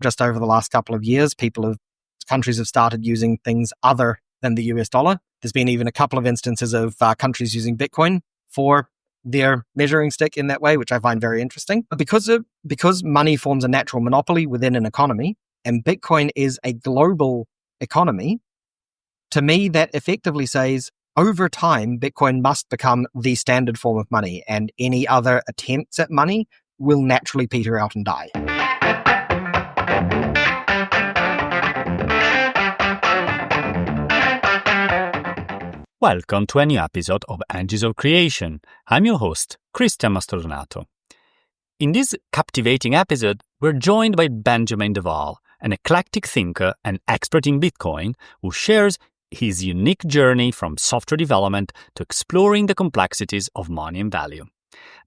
just over the last couple of years, countries have started using things other than the US dollar. There's been even a couple of instances of countries using Bitcoin for their measuring stick in that way, which I find very interesting. But because money forms a natural monopoly within an economy, and Bitcoin is a global economy, to me, that effectively says, over time, Bitcoin must become the standard form of money, and any other attempts at money will naturally peter out and die. Welcome to a new episode of Enriches of Creation. I'm your host, Cristian Mastrodonato. In this captivating episode, we're joined by Benjamin De Waal, an eclectic thinker and expert in Bitcoin who shares his unique journey from software development to exploring the complexities of money and value.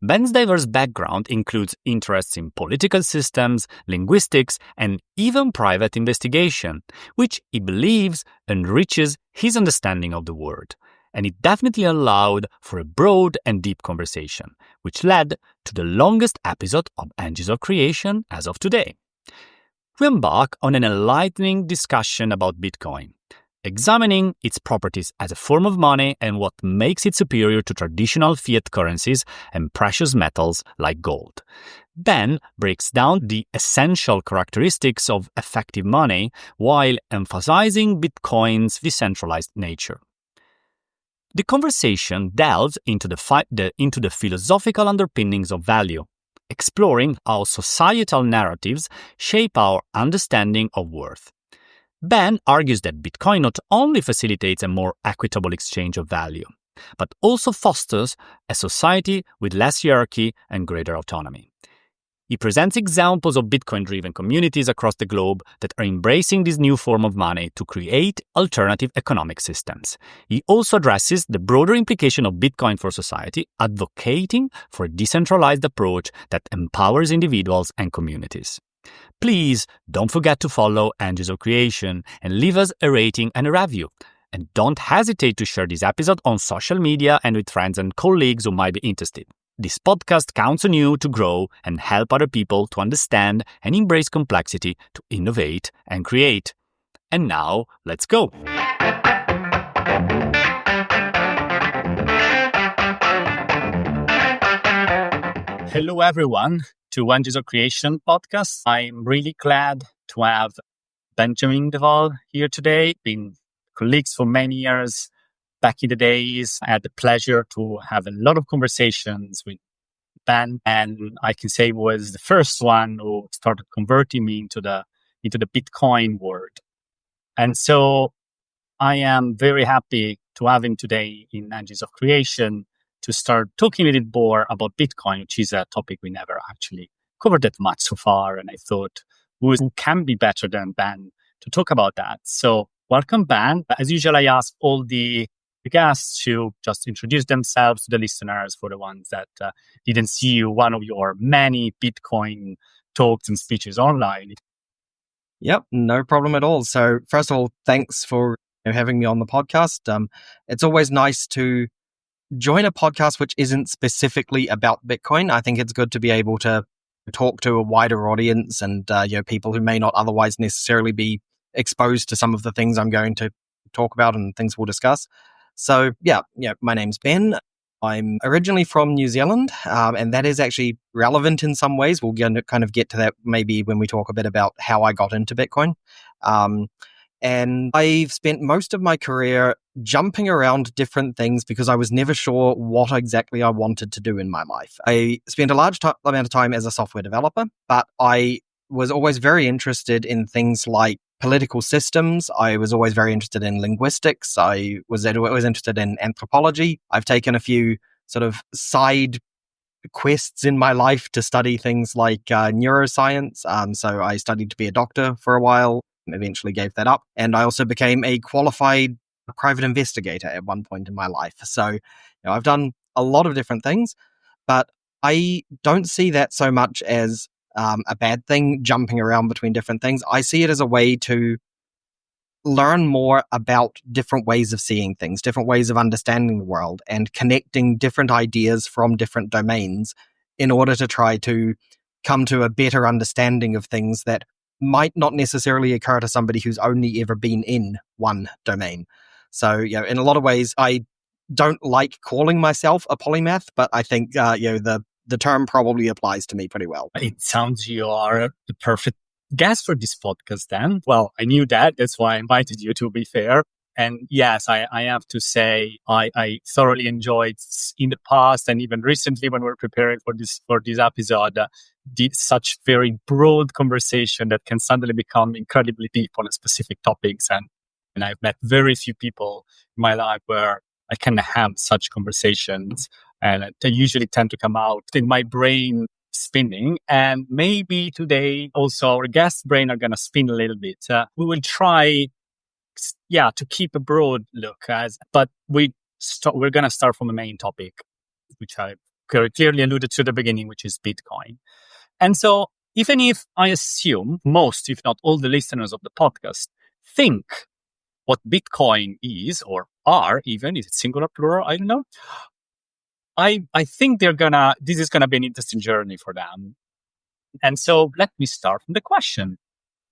Ben's diverse background includes interests in political systems, linguistics, and even private investigation, which he believes enriches his understanding of the world. And it definitely allowed for a broad and deep conversation, which led to the longest episode of Enriches of Creation as of today. We embark on an enlightening discussion about Bitcoin, examining its properties as a form of money and what makes it superior to traditional fiat currencies and precious metals like gold. Ben breaks down the essential characteristics of effective money while emphasizing Bitcoin's decentralized nature. The conversation delves into the philosophical underpinnings of value, exploring how societal narratives shape our understanding of worth. Ben argues that Bitcoin not only facilitates a more equitable exchange of value, but also fosters a society with less hierarchy and greater autonomy. He presents examples of Bitcoin-driven communities across the globe that are embracing this new form of money to create alternative economic systems. He also addresses the broader implication of Bitcoin for society, advocating for a decentralized approach that empowers individuals and communities. Please don't forget to follow Enriches of Creation and leave us a rating and a review. And don't hesitate to share this episode on social media and with friends and colleagues who might be interested. This podcast counts on you to grow and help other people to understand and embrace complexity, to innovate and create. And now, let's go. Hello, everyone, to Enriches of Creation podcast. I'm really glad to have Benjamin De Waal here today. Been colleagues for many years. Back in the days, I had the pleasure to have a lot of conversations with Ben, and I can say was the first one who started converting me into the Bitcoin world. And so I am very happy to have him today in Enriches of Creation to start talking a little more about Bitcoin, which is a topic we never actually covered that much so far. And I thought, who can be better than Ben to talk about that? So welcome, Ben. As usual, I ask all the guests to just introduce themselves to the listeners for the ones that didn't see you, one of your many Bitcoin talks and speeches online. Yep, no problem at all. So first of all, thanks for having me on the podcast. It's always nice to join a podcast which isn't specifically about Bitcoin. I think it's good to be able to talk to a wider audience and people who may not otherwise necessarily be exposed to some of the things I'm going to talk about and things we'll discuss. So, my name's Ben. I'm originally from New Zealand, and that is actually relevant in some ways. We'll kind of get to that maybe when we talk a bit about how I got into Bitcoin. And I've spent most of my career jumping around different things because I was never sure what exactly I wanted to do in my life. I spent a large amount of time as a software developer, but I was always very interested in things like political systems. I was always very interested in linguistics. I was always interested in anthropology. I've taken a few sort of side quests in my life to study things like neuroscience. So I studied to be a doctor for a while, and eventually gave that up. And I also became a qualified private investigator at one point in my life. So I've done a lot of different things, but I don't see that so much as a bad thing, jumping around between different things. I see it as a way to learn more about different ways of seeing things, different ways of understanding the world, and connecting different ideas from different domains in order to try to come to a better understanding of things that might not necessarily occur to somebody who's only ever been in one domain. So, in a lot of ways, I don't like calling myself a polymath, but I think, the term probably applies to me pretty well. It sounds you are the perfect guest for this podcast then. Well, I knew that. That's why I invited you, to be fair. And yes, I have to say, I thoroughly enjoyed in the past and even recently when we're preparing for this episode, such very broad conversation that can suddenly become incredibly deep on a specific topics. And I've met very few people in my life where I can have such conversations, and they usually tend to come out in my brain spinning. And maybe today also our guest brain are going to spin a little bit. We will try, to keep a broad look, but we're going to start from the main topic, which I very clearly alluded to at the beginning, which is Bitcoin. And so even if I assume most, if not all the listeners of the podcast think what Bitcoin is or are even, is it singular, plural? I don't know. I think this is gonna be an interesting journey for them. And so let me start from the question.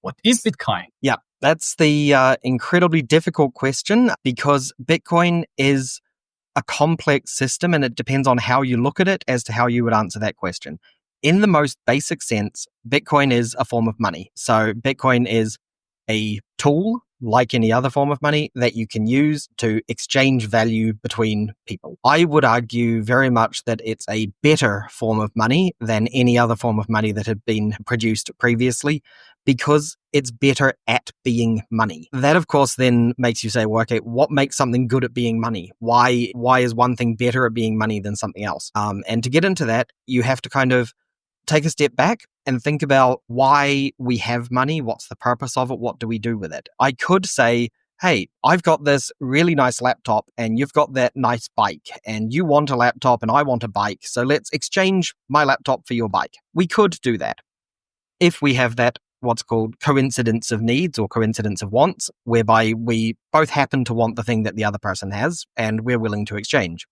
What is Bitcoin? Yeah, that's the incredibly difficult question, because Bitcoin is a complex system and it depends on how you look at it as to how you would answer that question. In the most basic sense, Bitcoin is a form of money. So Bitcoin is a tool, like any other form of money, that you can use to exchange value between people. I would argue very much that it's a better form of money than any other form of money that had been produced previously, because it's better at being money. That, of course, then makes you say, well, okay, what makes something good at being money? Why is one thing better at being money than something else? And to get into that, you have to kind of take a step back and think about why we have money. What's the purpose of it? What do we do with it? I could say, hey, I've got this really nice laptop and you've got that nice bike, and you want a laptop and I want a bike. So let's exchange my laptop for your bike. We could do that if we have that what's called coincidence of needs or coincidence of wants, whereby we both happen to want the thing that the other person has and we're willing to exchange.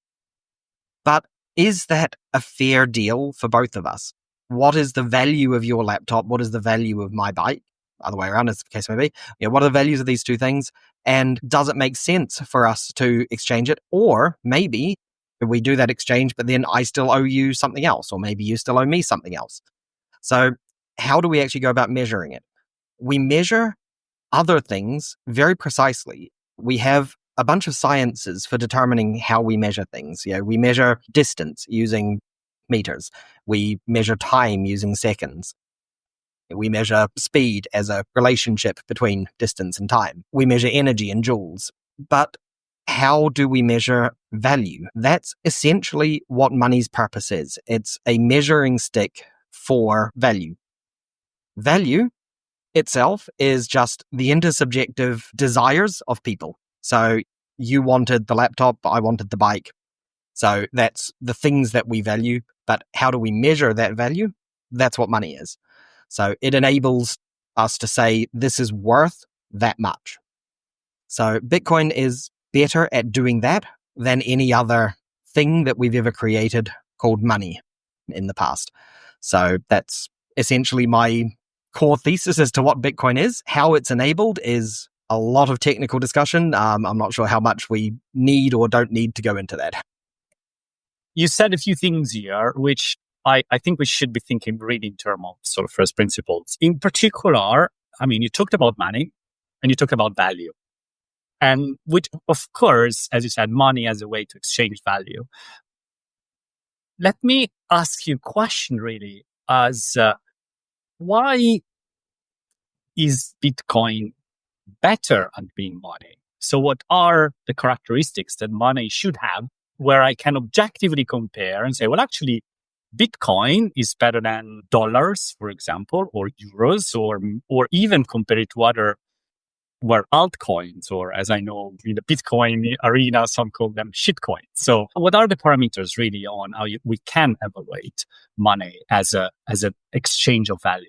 But is that a fair deal for both of us? What is the value of your laptop? What is the value of my bike? Other way around, as the case may be. What are the values of these two things? And does it make sense for us to exchange it? Or maybe we do that exchange, but then I still owe you something else, or maybe you still owe me something else. So how do we actually go about measuring it? We measure other things very precisely. We have a bunch of sciences for determining how we measure things. We measure distance using meters. We measure time using seconds. We measure speed as a relationship between distance and time. We measure energy in joules. But how do we measure value? That's essentially what money's purpose is. It's a measuring stick for value. Value itself is just the intersubjective desires of people. So you wanted the laptop, I wanted the bike. So that's the things that we value. But how do we measure that value? That's what money is. So it enables us to say this is worth that much. So Bitcoin is better at doing that than any other thing that we've ever created called money in the past. So that's essentially my core thesis as to what Bitcoin is. How it's enabled is a lot of technical discussion. I'm not sure how much we need or don't need to go into that. You said a few things here, which I think we should be thinking really in terms of sort of first principles. In particular, you talked about money and you talked about value. And which, of course, as you said, money as a way to exchange value. Let me ask you a question really as why is Bitcoin better at being money? So what are the characteristics that money should have where I can objectively compare and say, well, actually, Bitcoin is better than dollars, for example, or euros, or even compare it to other altcoins, or as I know in the Bitcoin arena, some call them shitcoins. So what are the parameters really on how we can evaluate money as an exchange of value?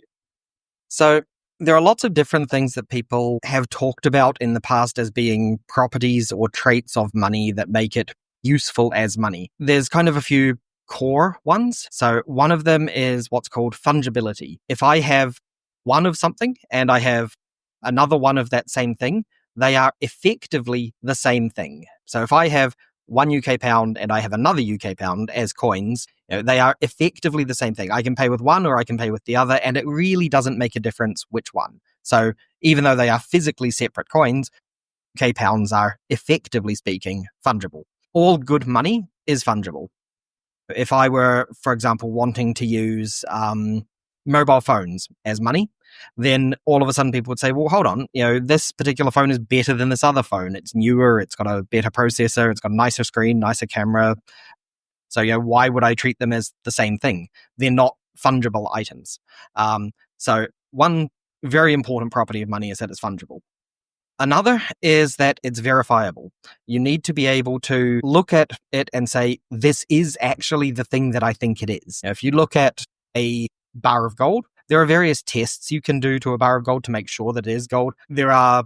So there are lots of different things that people have talked about in the past as being properties or traits of money that make it useful as money. There's kind of a few core ones. So one of them is what's called fungibility. If I have one of something and I have another one of that same thing, they are effectively the same thing. So if I have one UK pound and I have another UK pound as coins, they are effectively the same thing. I can pay with one or I can pay with the other, and it really doesn't make a difference which one. So even though they are physically separate coins, UK pounds are, effectively speaking, fungible. All good money is fungible. If I were, for example, wanting to use mobile phones as money, then all of a sudden people would say, well, hold on, this particular phone is better than this other phone. It's newer, it's got a better processor, it's got a nicer screen, nicer camera. So, why would I treat them as the same thing? They're not fungible items. So one very important property of money is that it's fungible. Another is that it's verifiable. You need to be able to look at it and say, this is actually the thing that I think it is. Now, if you look at a bar of gold, there are various tests you can do to a bar of gold to make sure that it is gold. There are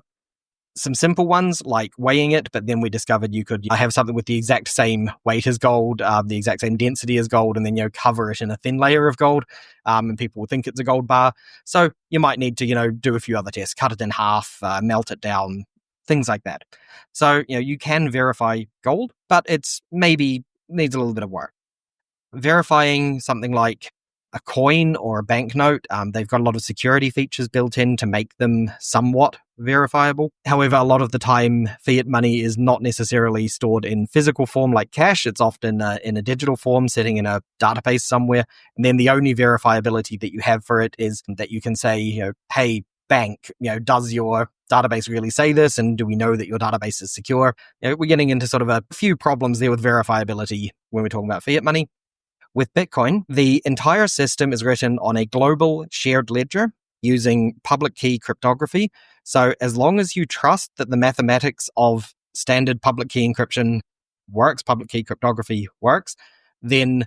some simple ones like weighing it, but then we discovered you could have something with the exact same weight as gold, the exact same density as gold, and then cover it in a thin layer of gold, and people will think it's a gold bar. So you might need to do a few other tests, cut it in half, melt it down, things like that. So you can verify gold, but it's maybe needs a little bit of work. Verifying something like a coin or a banknote, they've got a lot of security features built in to make them somewhat verifiable. However, a lot of the time, fiat money is not necessarily stored in physical form like cash. It's often in a digital form, sitting in a database somewhere. And then the only verifiability that you have for it is that you can say, hey, bank, does your database really say this? And do we know that your database is secure? We're getting into sort of a few problems there with verifiability when we're talking about fiat money. With Bitcoin, the entire system is written on a global shared ledger using public key cryptography. So as long as you trust that the mathematics of standard public key encryption works, public key cryptography works, then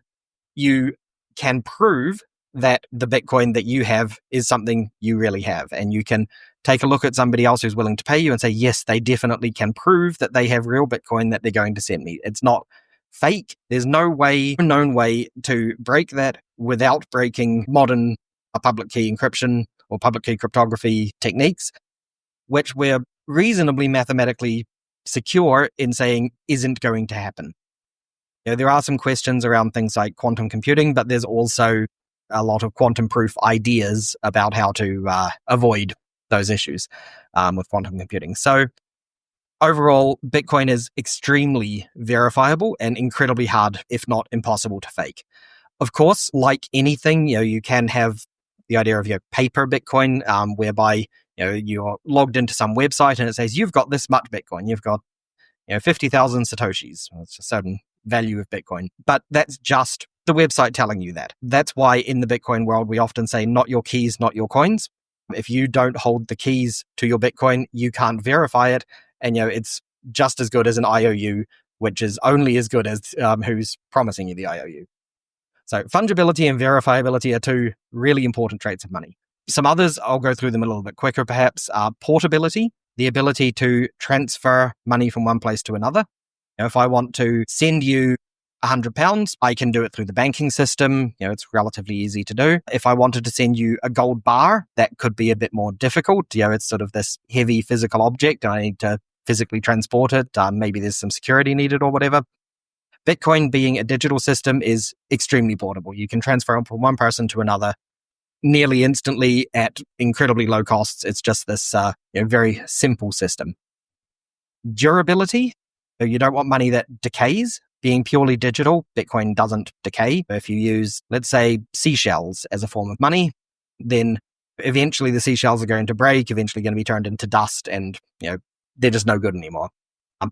you can prove that the Bitcoin that you have is something you really have. And you can take a look at somebody else who's willing to pay you and say, yes, they definitely can prove that they have real Bitcoin that they're going to send me. It's not fake. There's no known way to break that without breaking modern public key encryption or public key cryptography techniques, which we're reasonably mathematically secure in saying isn't going to happen. There are some questions around things like quantum computing, but there's also a lot of quantum proof ideas about how to avoid those issues with quantum computing. So overall, Bitcoin is extremely verifiable and incredibly hard, if not impossible, to fake. Of course, like anything, you can have the idea of paper Bitcoin, whereby you're logged into some website and it says you've got this much Bitcoin, you've got 50,000 satoshis. It's a certain value of Bitcoin, but that's just the website telling you that. That's why in the Bitcoin world we often say not your keys, not your coins. If you don't hold the keys to your Bitcoin, you can't verify it. And, it's just as good as an IOU, which is only as good as who's promising you the IOU. So fungibility and verifiability are two really important traits of money. Some others, I'll go through them a little bit quicker perhaps, are portability, the ability to transfer money from one place to another. If I want to send you £100, I can do it through the banking system. It's relatively easy to do. If I wanted to send you a gold bar, that could be a bit more difficult. It's sort of this heavy physical object and I need to physically transport it. Maybe there's some security needed or whatever. Bitcoin being a digital system is extremely portable. You can transfer it from one person to another nearly instantly at incredibly low costs. It's just this very simple system. Durability. So you don't want money that decays. Being purely digital, Bitcoin doesn't decay. If you use, let's say, seashells as a form of money, then eventually the seashells are going to break, eventually going to be turned into dust, and they're just no good anymore.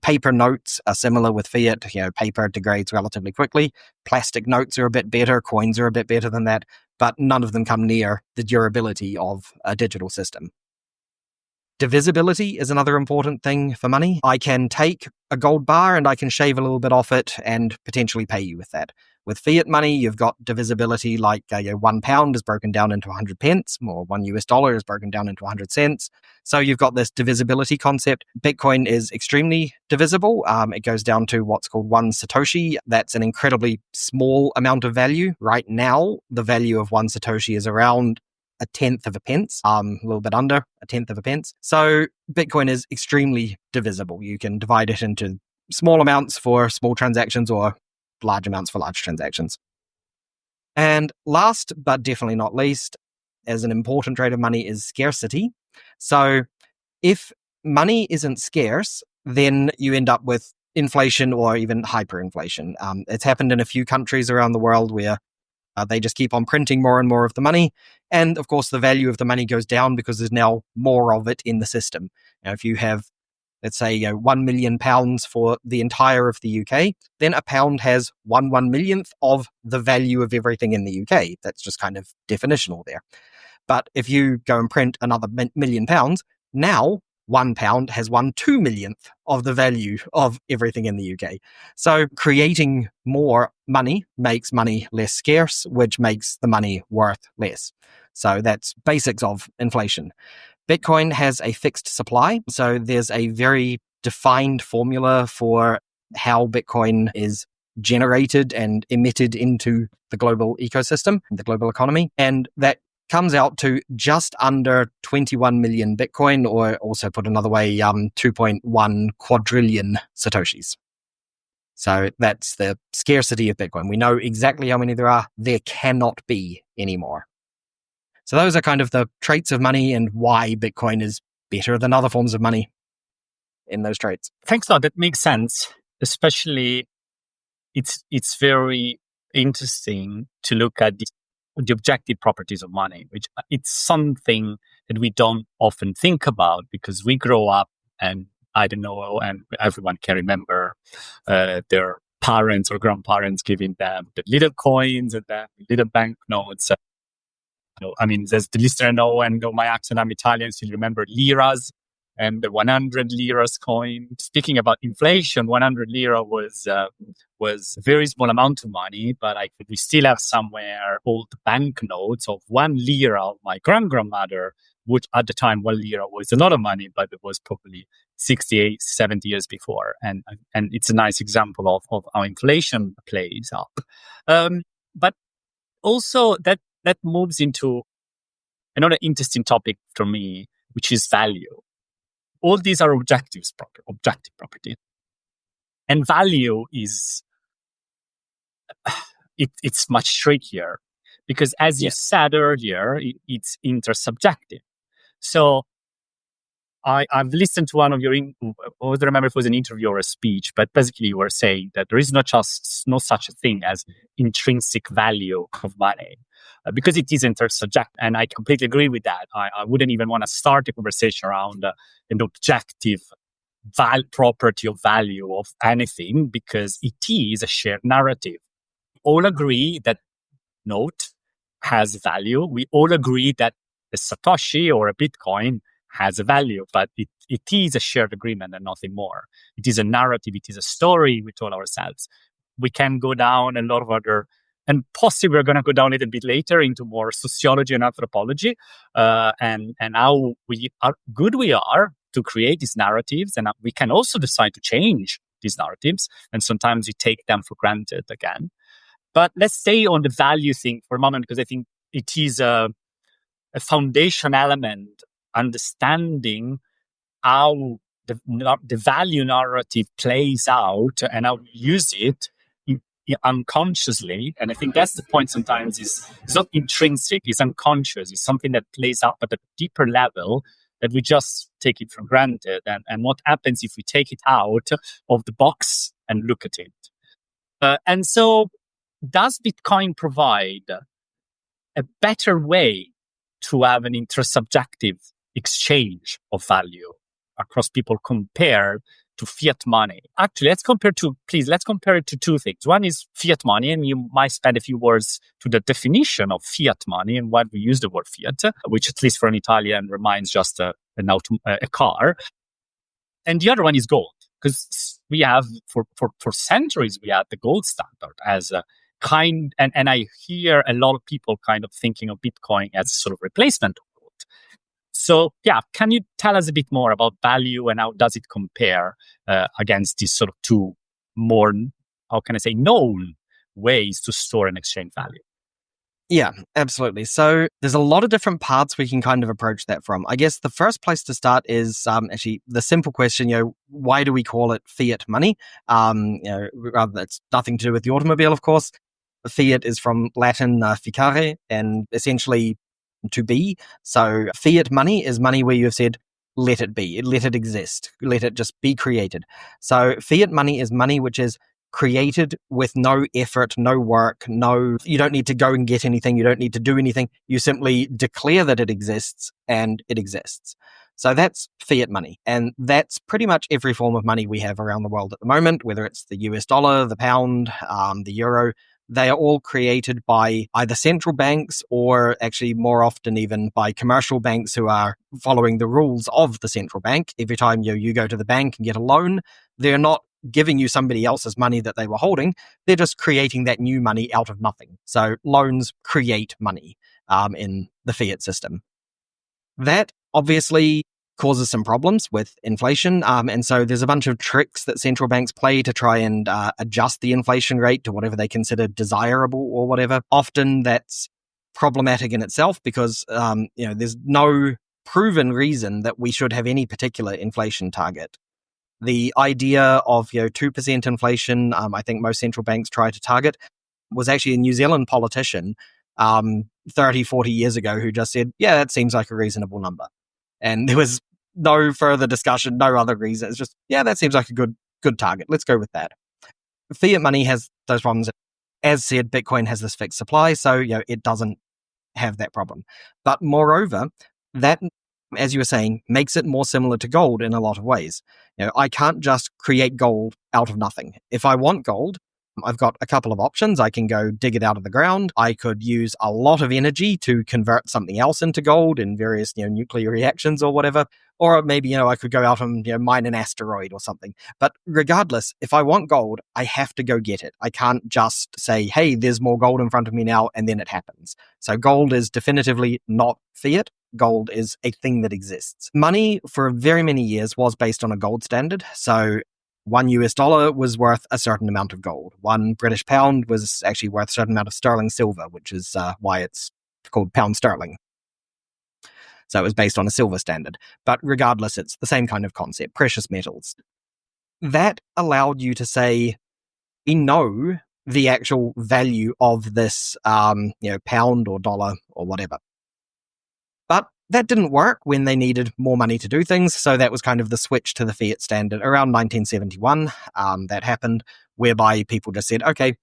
Paper notes are similar with fiat. Paper degrades relatively quickly. Plastic notes are a bit better. Coins are a bit better than that, but none of them come near the durability of a digital system. Divisibility is another important thing for money. I can take a gold bar and I can shave a little bit off it and potentially pay you with that. With fiat money, you've got divisibility like £1 is broken down into 100 pence, or $1 is broken down into 100 cents. So you've got this divisibility concept. Bitcoin is extremely divisible. It goes down to what's called 1 Satoshi. That's an incredibly small amount of value. Right now, the value of 1 Satoshi is around a tenth of a pence, a little bit under a tenth of a pence. So Bitcoin is extremely divisible. You can divide it into small amounts for small transactions or large amounts for large transactions. And last, but definitely not least, as an important trait of money is scarcity. So if money isn't scarce, then you end up with inflation or even hyperinflation. It's happened in a few countries around the world where they just keep on printing more and more of the money. And of course, the value of the money goes down because there's now more of it in the system. Now, if you have, let's say, £1 million for the entire of the UK, then a pound has 1/1 millionth of the value of everything in the UK. That's just kind of definitional there. But if you go and print another £1 million, now £1 has 1/2 millionth of the value of everything in the UK. So creating more money makes money less scarce, which makes the money worth less. So that's basics of inflation. Bitcoin has a fixed supply. So there's a very defined formula for how Bitcoin is generated and emitted into the global ecosystem, the global economy. And that comes out to just under 21 million Bitcoin, or also put another way, 2.1 quadrillion Satoshis. So that's the scarcity of Bitcoin. We know exactly how many there are. There cannot be any more. So those are kind of the traits of money and why Bitcoin is better than other forms of money in those traits. Thanks a lot. That makes sense. Especially, it's very interesting to look at the objective properties of money, which it's something that we don't often think about because we grow up and I don't know, and everyone can remember their parents or grandparents giving them the little coins and the little banknotes. I mean, there's the listener I know, and my accent, I'm Italian, so you remember liras and the 100 liras coin. Speaking about inflation, 100 lira was a very small amount of money, but we still have somewhere old banknotes of 1 lira of my grandmother, which at the time 1 lira was a lot of money, but it was probably 68, 70 years before. And it's a nice example of how inflation plays up. But also that moves into another interesting topic for me, which is value. All these are objective properties. And value is, it's much trickier because as you said earlier, it's intersubjective. So I've listened to one of your, I don't remember if it was an interview or a speech, but basically you were saying that there is no such a thing as intrinsic value of money because it is intersubjective. And I completely agree with that. I wouldn't even want to start a conversation around an objective property of value of anything because it is a shared narrative. All agree that note has value. We all agree that a Satoshi or a Bitcoin has a value, but it is a shared agreement and nothing more. It is a narrative. It is a story we told ourselves. We can go down a lot of other, and possibly we're going to go down a little bit later into more sociology and anthropology, and how good we are to create these narratives. And we can also decide to change these narratives. And sometimes we take them for granted again. But let's stay on the value thing for a moment, because I think it is a foundation element, understanding how the value narrative plays out and how we use it unconsciously. And I think that's the point sometimes it's not intrinsic, it's unconscious. It's something that plays out at a deeper level that we just take it for granted. And what happens if we take it out of the box and look at it? And so does Bitcoin provide a better way to have an intersubjective exchange of value across people compared to fiat money? Actually, let's compare it to two things. One is fiat money, and you might spend a few words to the definition of fiat money and why we use the word fiat, which at least for an Italian reminds just a car. And the other one is gold, because we have for centuries we had the gold standard as a kind, and I hear a lot of people kind of thinking of Bitcoin as sort of replacement of gold. So yeah, can you tell us a bit more about value and how does it compare against these sort of two more, how can I say, known ways to store and exchange value? Yeah, absolutely. So there's a lot of different paths we can kind of approach that from. I guess the first place to start is actually the simple question, why do we call it fiat money? Rather, it's nothing to do with the automobile, of course. Fiat is from Latin ficare, and essentially to be. So fiat money is money where you have said, let it be, let it exist, let it just be created. So fiat money is money which is created with no effort, no work, you don't need to go and get anything, you don't need to do anything. You simply declare that it exists and it exists. So that's fiat money. And that's pretty much every form of money we have around the world at the moment, whether it's the US dollar, the pound, the euro. They are all created by either central banks or actually more often even by commercial banks who are following the rules of the central bank. Every time you go to the bank and get a loan, they're not giving you somebody else's money that they were holding. They're just creating that new money out of nothing. So loans create money in the fiat system. That obviously causes some problems with inflation. And so there's a bunch of tricks that central banks play to try and adjust the inflation rate to whatever they consider desirable or whatever. Often that's problematic in itself because, there's no proven reason that we should have any particular inflation target. The idea of 2% inflation, I think most central banks try to target, was actually a New Zealand politician 30, 40 years ago who just said, yeah, that seems like a reasonable number. And there was no further discussion, no other reason. It's just, yeah, that seems like a good target. Let's go with that. Fiat money has those problems. As said, Bitcoin has this fixed supply, so it doesn't have that problem. But moreover, that, as you were saying, makes it more similar to gold in a lot of ways. I can't just create gold out of nothing. If I want gold, I've got a couple of options. I can go dig it out of the ground. I could use a lot of energy to convert something else into gold in various, nuclear reactions or whatever. Or maybe, I could go out and mine an asteroid or something. But regardless, if I want gold, I have to go get it. I can't just say, hey, there's more gold in front of me now, and then it happens. So gold is definitively not fiat. Gold is a thing that exists. Money for very many years was based on a gold standard. So $1 was worth a certain amount of gold. 1 British pound was actually worth a certain amount of sterling silver, which is why it's called pound sterling. So it was based on a silver standard. But regardless, it's the same kind of concept, precious metals. That allowed you to say, we know the actual value of this pound or dollar or whatever. But that didn't work when they needed more money to do things, so that was kind of the switch to the fiat standard. Around 1971, that happened, whereby people just said, okay,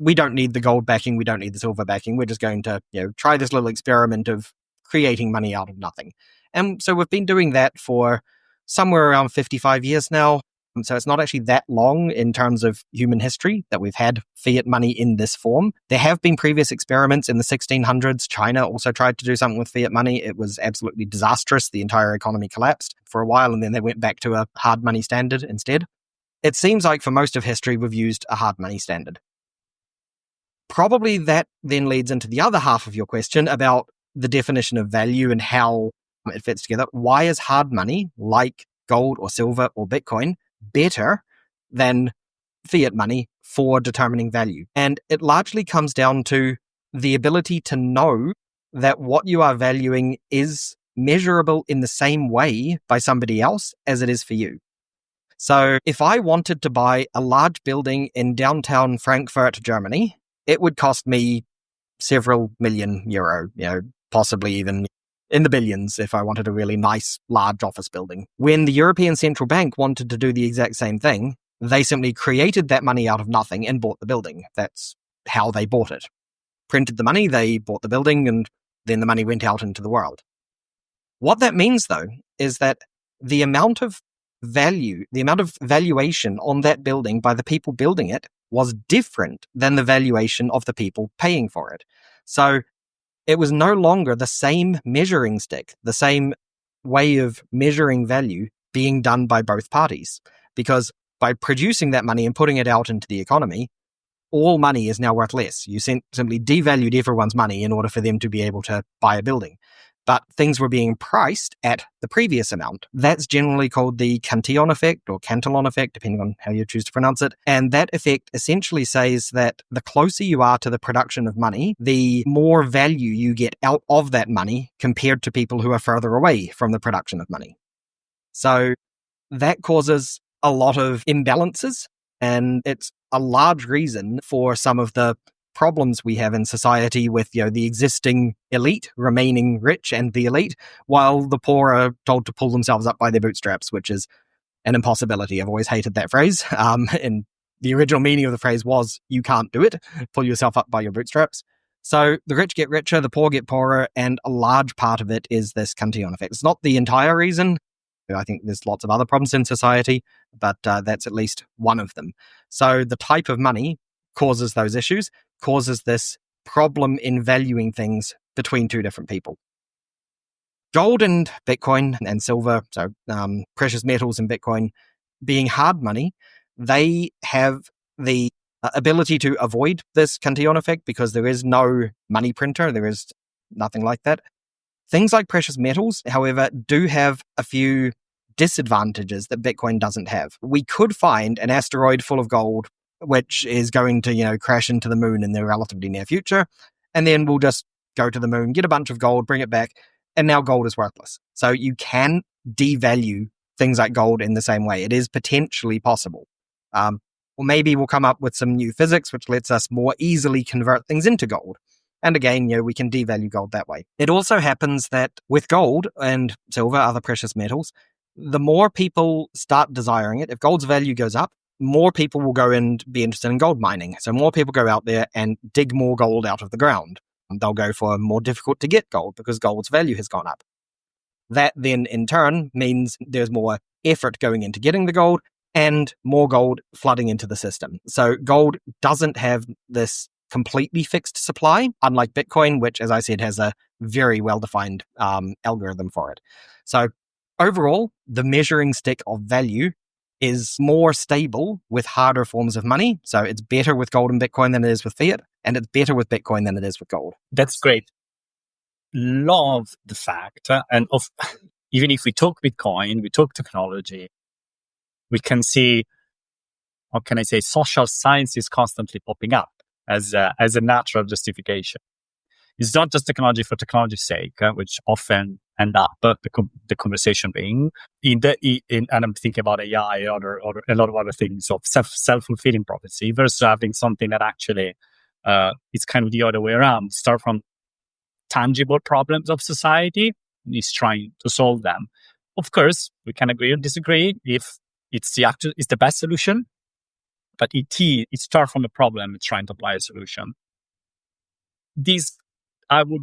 we don't need the gold backing, we don't need the silver backing, we're just going to try this little experiment of creating money out of nothing. And so we've been doing that for somewhere around 55 years now. So it's not actually that long in terms of human history that we've had fiat money in this form. There have been previous experiments in the 1600s. China also tried to do something with fiat money. It was absolutely disastrous. The entire economy collapsed for a while, and then they went back to a hard money standard instead. It seems like for most of history, we've used a hard money standard. Probably that then leads into the other half of your question about the definition of value and how it fits together. Why is hard money, like gold or silver or Bitcoin, better than fiat money for determining value? And it largely comes down to the ability to know that what you are valuing is measurable in the same way by somebody else as it is for you. So if I wanted to buy a large building in downtown Frankfurt, Germany, it would cost me several million euro, possibly even in the billions if I wanted a really nice, large office building. When the European Central Bank wanted to do the exact same thing, they simply created that money out of nothing and bought the building. That's how they bought it. Printed the money, they bought the building, and then the money went out into the world. What that means, though, is that the amount of value, the amount of valuation on that building by the people building it was different than the valuation of the people paying for it. So it was no longer the same measuring stick, the same way of measuring value being done by both parties. Because by producing that money and putting it out into the economy, all money is now worth less. You simply devalued everyone's money in order for them to be able to buy a building. but things were being priced at the previous amount. That's generally called the Cantillon effect or Cantillon effect, depending on how you choose to pronounce it. And that effect essentially says that the closer you are to the production of money, the more value you get out of that money compared to people who are further away from the production of money. So that causes a lot of imbalances, and it's a large reason for some of the problems we have in society with, the existing elite remaining rich and the elite, while the poor are told to pull themselves up by their bootstraps, which is an impossibility. I've always hated that phrase. And the original meaning of the phrase was, you can't do it, pull yourself up by your bootstraps. So the rich get richer, the poor get poorer, and a large part of it is this Cantillon effect. It's not the entire reason. I think there's lots of other problems in society, but that's at least one of them. So the type of money causes those issues, causes this problem in valuing things between two different people. Gold and Bitcoin and silver, so precious metals and Bitcoin being hard money, they have the ability to avoid this Cantillon effect because there is no money printer. There is nothing like that. Things like precious metals, however, do have a few disadvantages that Bitcoin doesn't have. We could find an asteroid full of gold, which is going to, crash into the moon in the relatively near future. And then we'll just go to the moon, get a bunch of gold, bring it back, and now gold is worthless. So you can devalue things like gold in the same way. It is potentially possible. Or maybe we'll come up with some new physics, which lets us more easily convert things into gold. And again, we can devalue gold that way. It also happens that with gold and silver, other precious metals, the more people start desiring it, if gold's value goes up, more people will go and be interested in gold mining. So more people go out there and dig more gold out of the ground. And they'll go for more difficult to get gold because gold's value has gone up. That then in turn means there's more effort going into getting the gold and more gold flooding into the system. So gold doesn't have this completely fixed supply, unlike Bitcoin, which, as I said, has a very well-defined algorithm for it. So overall, the measuring stick of value is more stable with harder forms of money. So it's better with gold and Bitcoin than it is with fiat, and it's better with Bitcoin than it is with gold. That's great. Love the fact, even if we talk Bitcoin, we talk technology, we can see, social science is constantly popping up as a natural justification. It's not just technology for technology's sake, which often end up the conversation being and I'm thinking about AI or a lot of other things of self-fulfilling prophecy versus having something that actually is kind of the other way around. Start from tangible problems of society and is trying to solve them. Of course, we can agree or disagree if it's the best solution, but it starts from a problem, it's trying to apply a solution. I would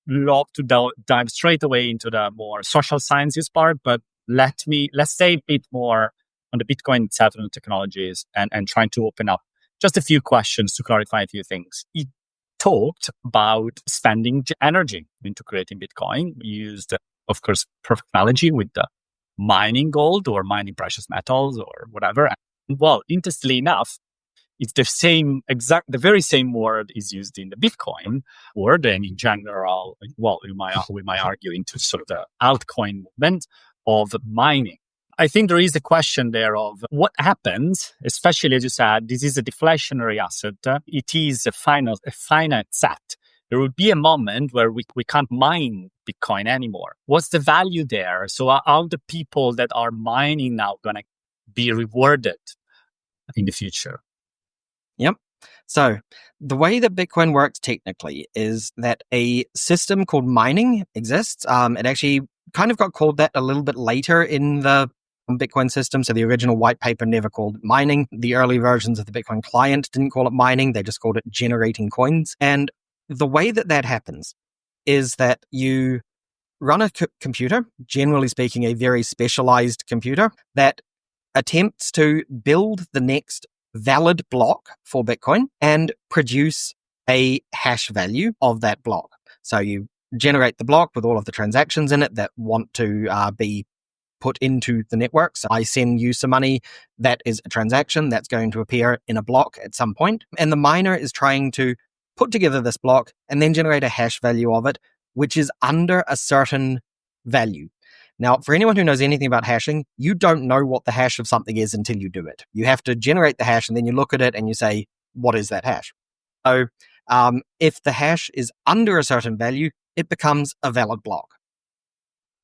love to dive straight away into the more social sciences part, but let's say a bit more on the Bitcoin itself and the technologies and trying to open up just a few questions to clarify a few things. It talked about spending energy into creating Bitcoin. We used, of course, perfect analogy with the mining gold or mining precious metals or whatever. And, well, interestingly enough, it's the very same word is used in the Bitcoin word and in general, we might argue into sort of the altcoin movement of mining. I think there is a question there of what happens, especially as you said, this is a deflationary asset. It is a finite set. There will be a moment where we can't mine Bitcoin anymore. What's the value there? So are the people that are mining now going to be rewarded in the future? Yep. So the way that Bitcoin works technically is that a system called mining exists. It actually kind of got called that a little bit later in the Bitcoin system. So the original white paper never called it mining. The early versions of the Bitcoin client didn't call it mining. They just called it generating coins. And the way that happens is that you run a computer, generally speaking, a very specialized computer that attempts to build the next valid block for Bitcoin and produce a hash value of that block. So you generate the block with all of the transactions in it that want to be put into the network. So I send you some money. That is a transaction that's going to appear in a block at some point. And the miner is trying to put together this block and then generate a hash value of it which is under a certain value. Now, for anyone who knows anything about hashing, you don't know what the hash of something is until you do it. You have to generate the hash and then you look at it and you say, what is that hash? So if the hash is under a certain value, it becomes a valid block.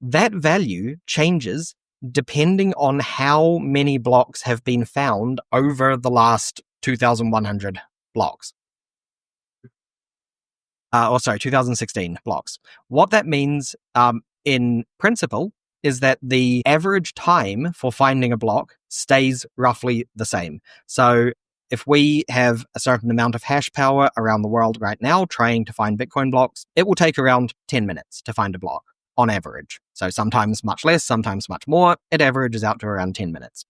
That value changes depending on how many blocks have been found over the last 2,100 blocks. 2016 blocks. What that means in principle is that the average time for finding a block stays roughly the same. So if we have a certain amount of hash power around the world right now trying to find Bitcoin blocks, it will take around 10 minutes to find a block on average. So sometimes much less, sometimes much more. It averages out to around 10 minutes.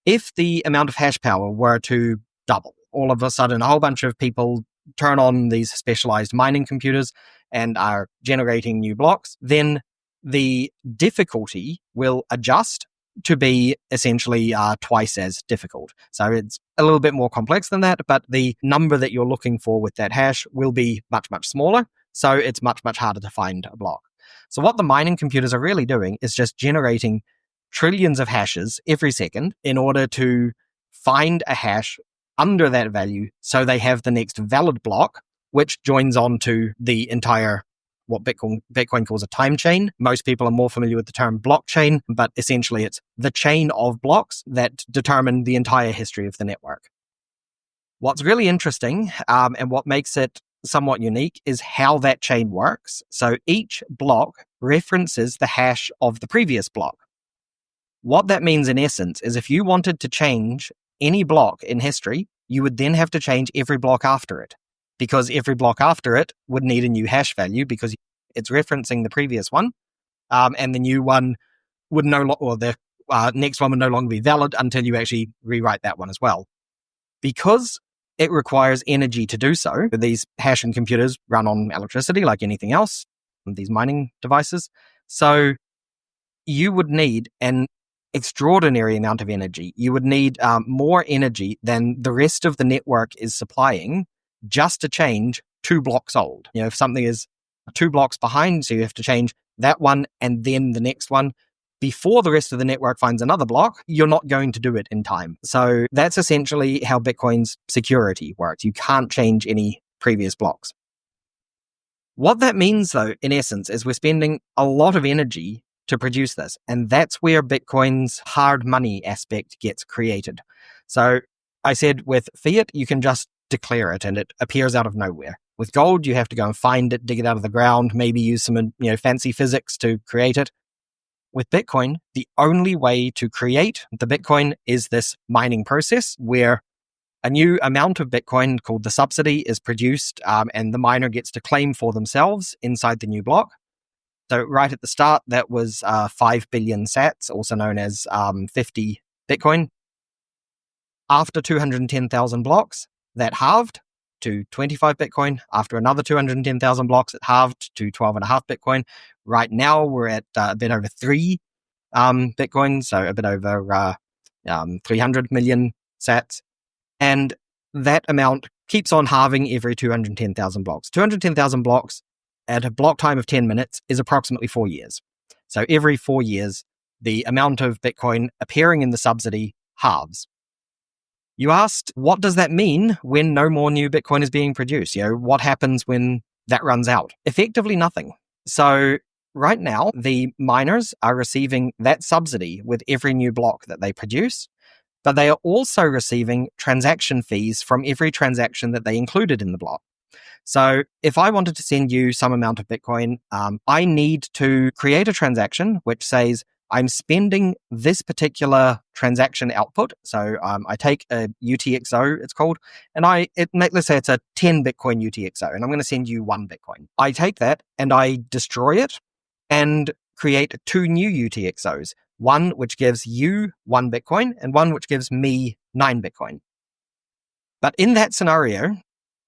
If the amount of hash power were to double, all of a sudden a whole bunch of people turn on these specialized mining computers and are generating new blocks, then the difficulty will adjust to be essentially twice as difficult. So it's a little bit more complex than that, but the number that you're looking for with that hash will be much, much smaller. So it's much, much harder to find a block. So what the mining computers are really doing is just generating trillions of hashes every second in order to find a hash under that value so they have the next valid block, which joins on to the entire what Bitcoin calls a time chain. Most people are more familiar with the term blockchain, but essentially it's the chain of blocks that determine the entire history of the network. What's really interesting and what makes it somewhat unique is how that chain works. So each block references the hash of the previous block. What that means in essence is if you wanted to change any block in history, you would then have to change every block after it, because every block after it would need a new hash value because it's referencing the previous one, and the new one would the next one would no longer be valid until you actually rewrite that one as well. Because it requires energy to do so, these hashing computers run on electricity like anything else, these mining devices. So you would need an extraordinary amount of energy. You would need more energy than the rest of the network is supplying just to change 2 blocks old. You know, if something is 2 blocks behind, so you have to change that one and then the next one before the rest of the network finds another block, you're not going to do it in time. So that's essentially how Bitcoin's security works. You can't change any previous blocks. What that means, though, in essence, is we're spending a lot of energy to produce this. And that's where Bitcoin's hard money aspect gets created. So I said with fiat, you can just declare it and it appears out of nowhere. With gold, you have to go and find it, dig it out of the ground, maybe use some fancy physics to create it. With Bitcoin, the only way to create the Bitcoin is this mining process where a new amount of Bitcoin called the subsidy is produced and the miner gets to claim for themselves inside the new block. So right at the start, that was 5 billion sats, also known as 50 Bitcoin. After 210,000 blocks, that halved to 25 Bitcoin. After another 210,000 blocks, it halved to 12.5 Bitcoin. Right now, we're at a bit over 3 Bitcoin, so a bit over 300 million sats. And that amount keeps on halving every 210,000 blocks. 210,000 blocks at a block time of 10 minutes is approximately 4 years. So every 4 years, the amount of Bitcoin appearing in the subsidy halves. You asked, what does that mean when no more new Bitcoin is being produced? What happens when that runs out? Effectively nothing. So right now, the miners are receiving that subsidy with every new block that they produce, but they are also receiving transaction fees from every transaction that they included in the block. So if I wanted to send you some amount of Bitcoin, I need to create a transaction which says, I'm spending this particular transaction output. So I take a UTXO, it's called, and let's say it's a 10 Bitcoin UTXO, and I'm going to send you 1 Bitcoin. I take that and I destroy it and create 2 new UTXOs, one which gives you 1 Bitcoin and one which gives me 9 Bitcoin. But in that scenario,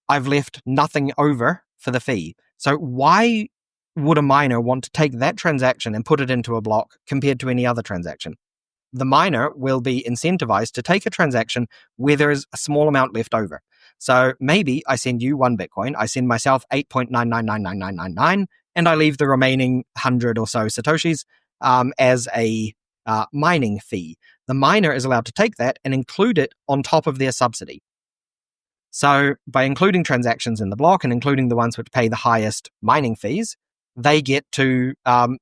I've left nothing over for the fee. So why would a miner want to take that transaction and put it into a block compared to any other transaction? The miner will be incentivized to take a transaction where there is a small amount left over. So maybe I send you 1 Bitcoin, I send myself 8.999999, and I leave the remaining 100 or so Satoshis as a mining fee. The miner is allowed to take that and include it on top of their subsidy. So by including transactions in the block and including the ones which pay the highest mining fees, they get to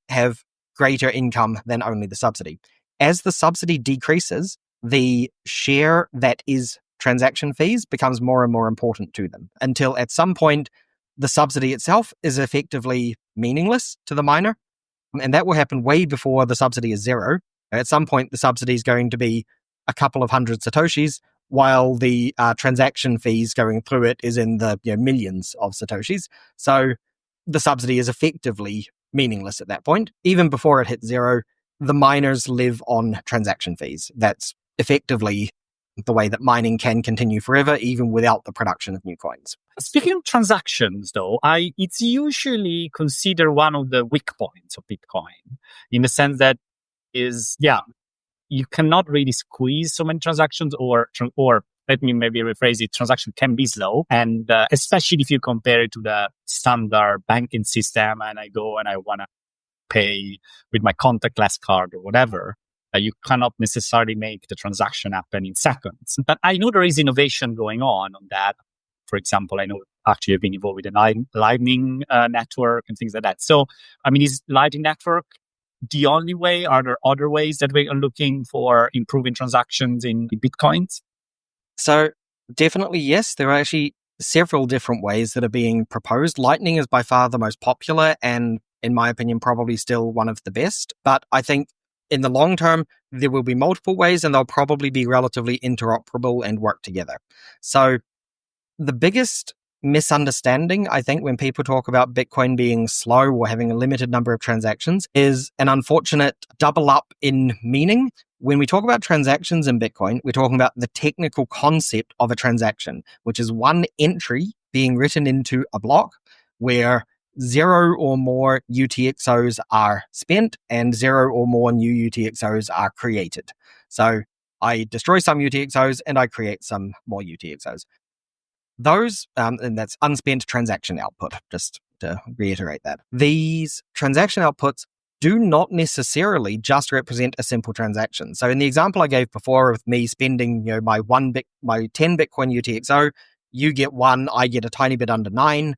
have greater income than only the subsidy. As the subsidy decreases, the share that is transaction fees becomes more and more important to them, until at some point the subsidy itself is effectively meaningless to the miner. And that will happen way before the subsidy is zero. At some point, the subsidy is going to be a couple of hundred Satoshis, while the transaction fees going through it is in the millions of Satoshis. So the subsidy is effectively meaningless at that point. Even before it hits zero, the miners live on transaction fees. That's effectively the way that mining can continue forever, even without the production of new coins. Speaking of transactions, though, it's usually considered one of the weak points of Bitcoin, in the sense that you cannot really squeeze so many transactions, or let me maybe rephrase it, transaction can be slow. And especially if you compare it to the standard banking system, and I go and I want to pay with my contactless card or whatever, you cannot necessarily make the transaction happen in seconds. But I know there is innovation going on that. For example, I know actually I've been involved with the Lightning network and things like that. So, I mean, is Lightning network the only way? Are there other ways that we are looking for improving transactions in Bitcoins? So definitely, yes. There are actually several different ways that are being proposed. Lightning is by far the most popular and, in my opinion, probably still one of the best. But I think in the long term, there will be multiple ways, and they'll probably be relatively interoperable and work together. So the biggest misunderstanding, I think, when people talk about Bitcoin being slow or having a limited number of transactions is an unfortunate double up in meaning. When we talk about transactions in Bitcoin, we're talking about the technical concept of a transaction, which is one entry being written into a block where 0 or more UTXOs are spent and 0 or more new UTXOs are created. So I destroy some UTXOs and I create some more UTXOs. Those, and that's unspent transaction output, just to reiterate that. These transaction outputs do not necessarily just represent a simple transaction. So in the example I gave before of me spending, my 10 Bitcoin UTXO, you get 1, I get a tiny bit under 9.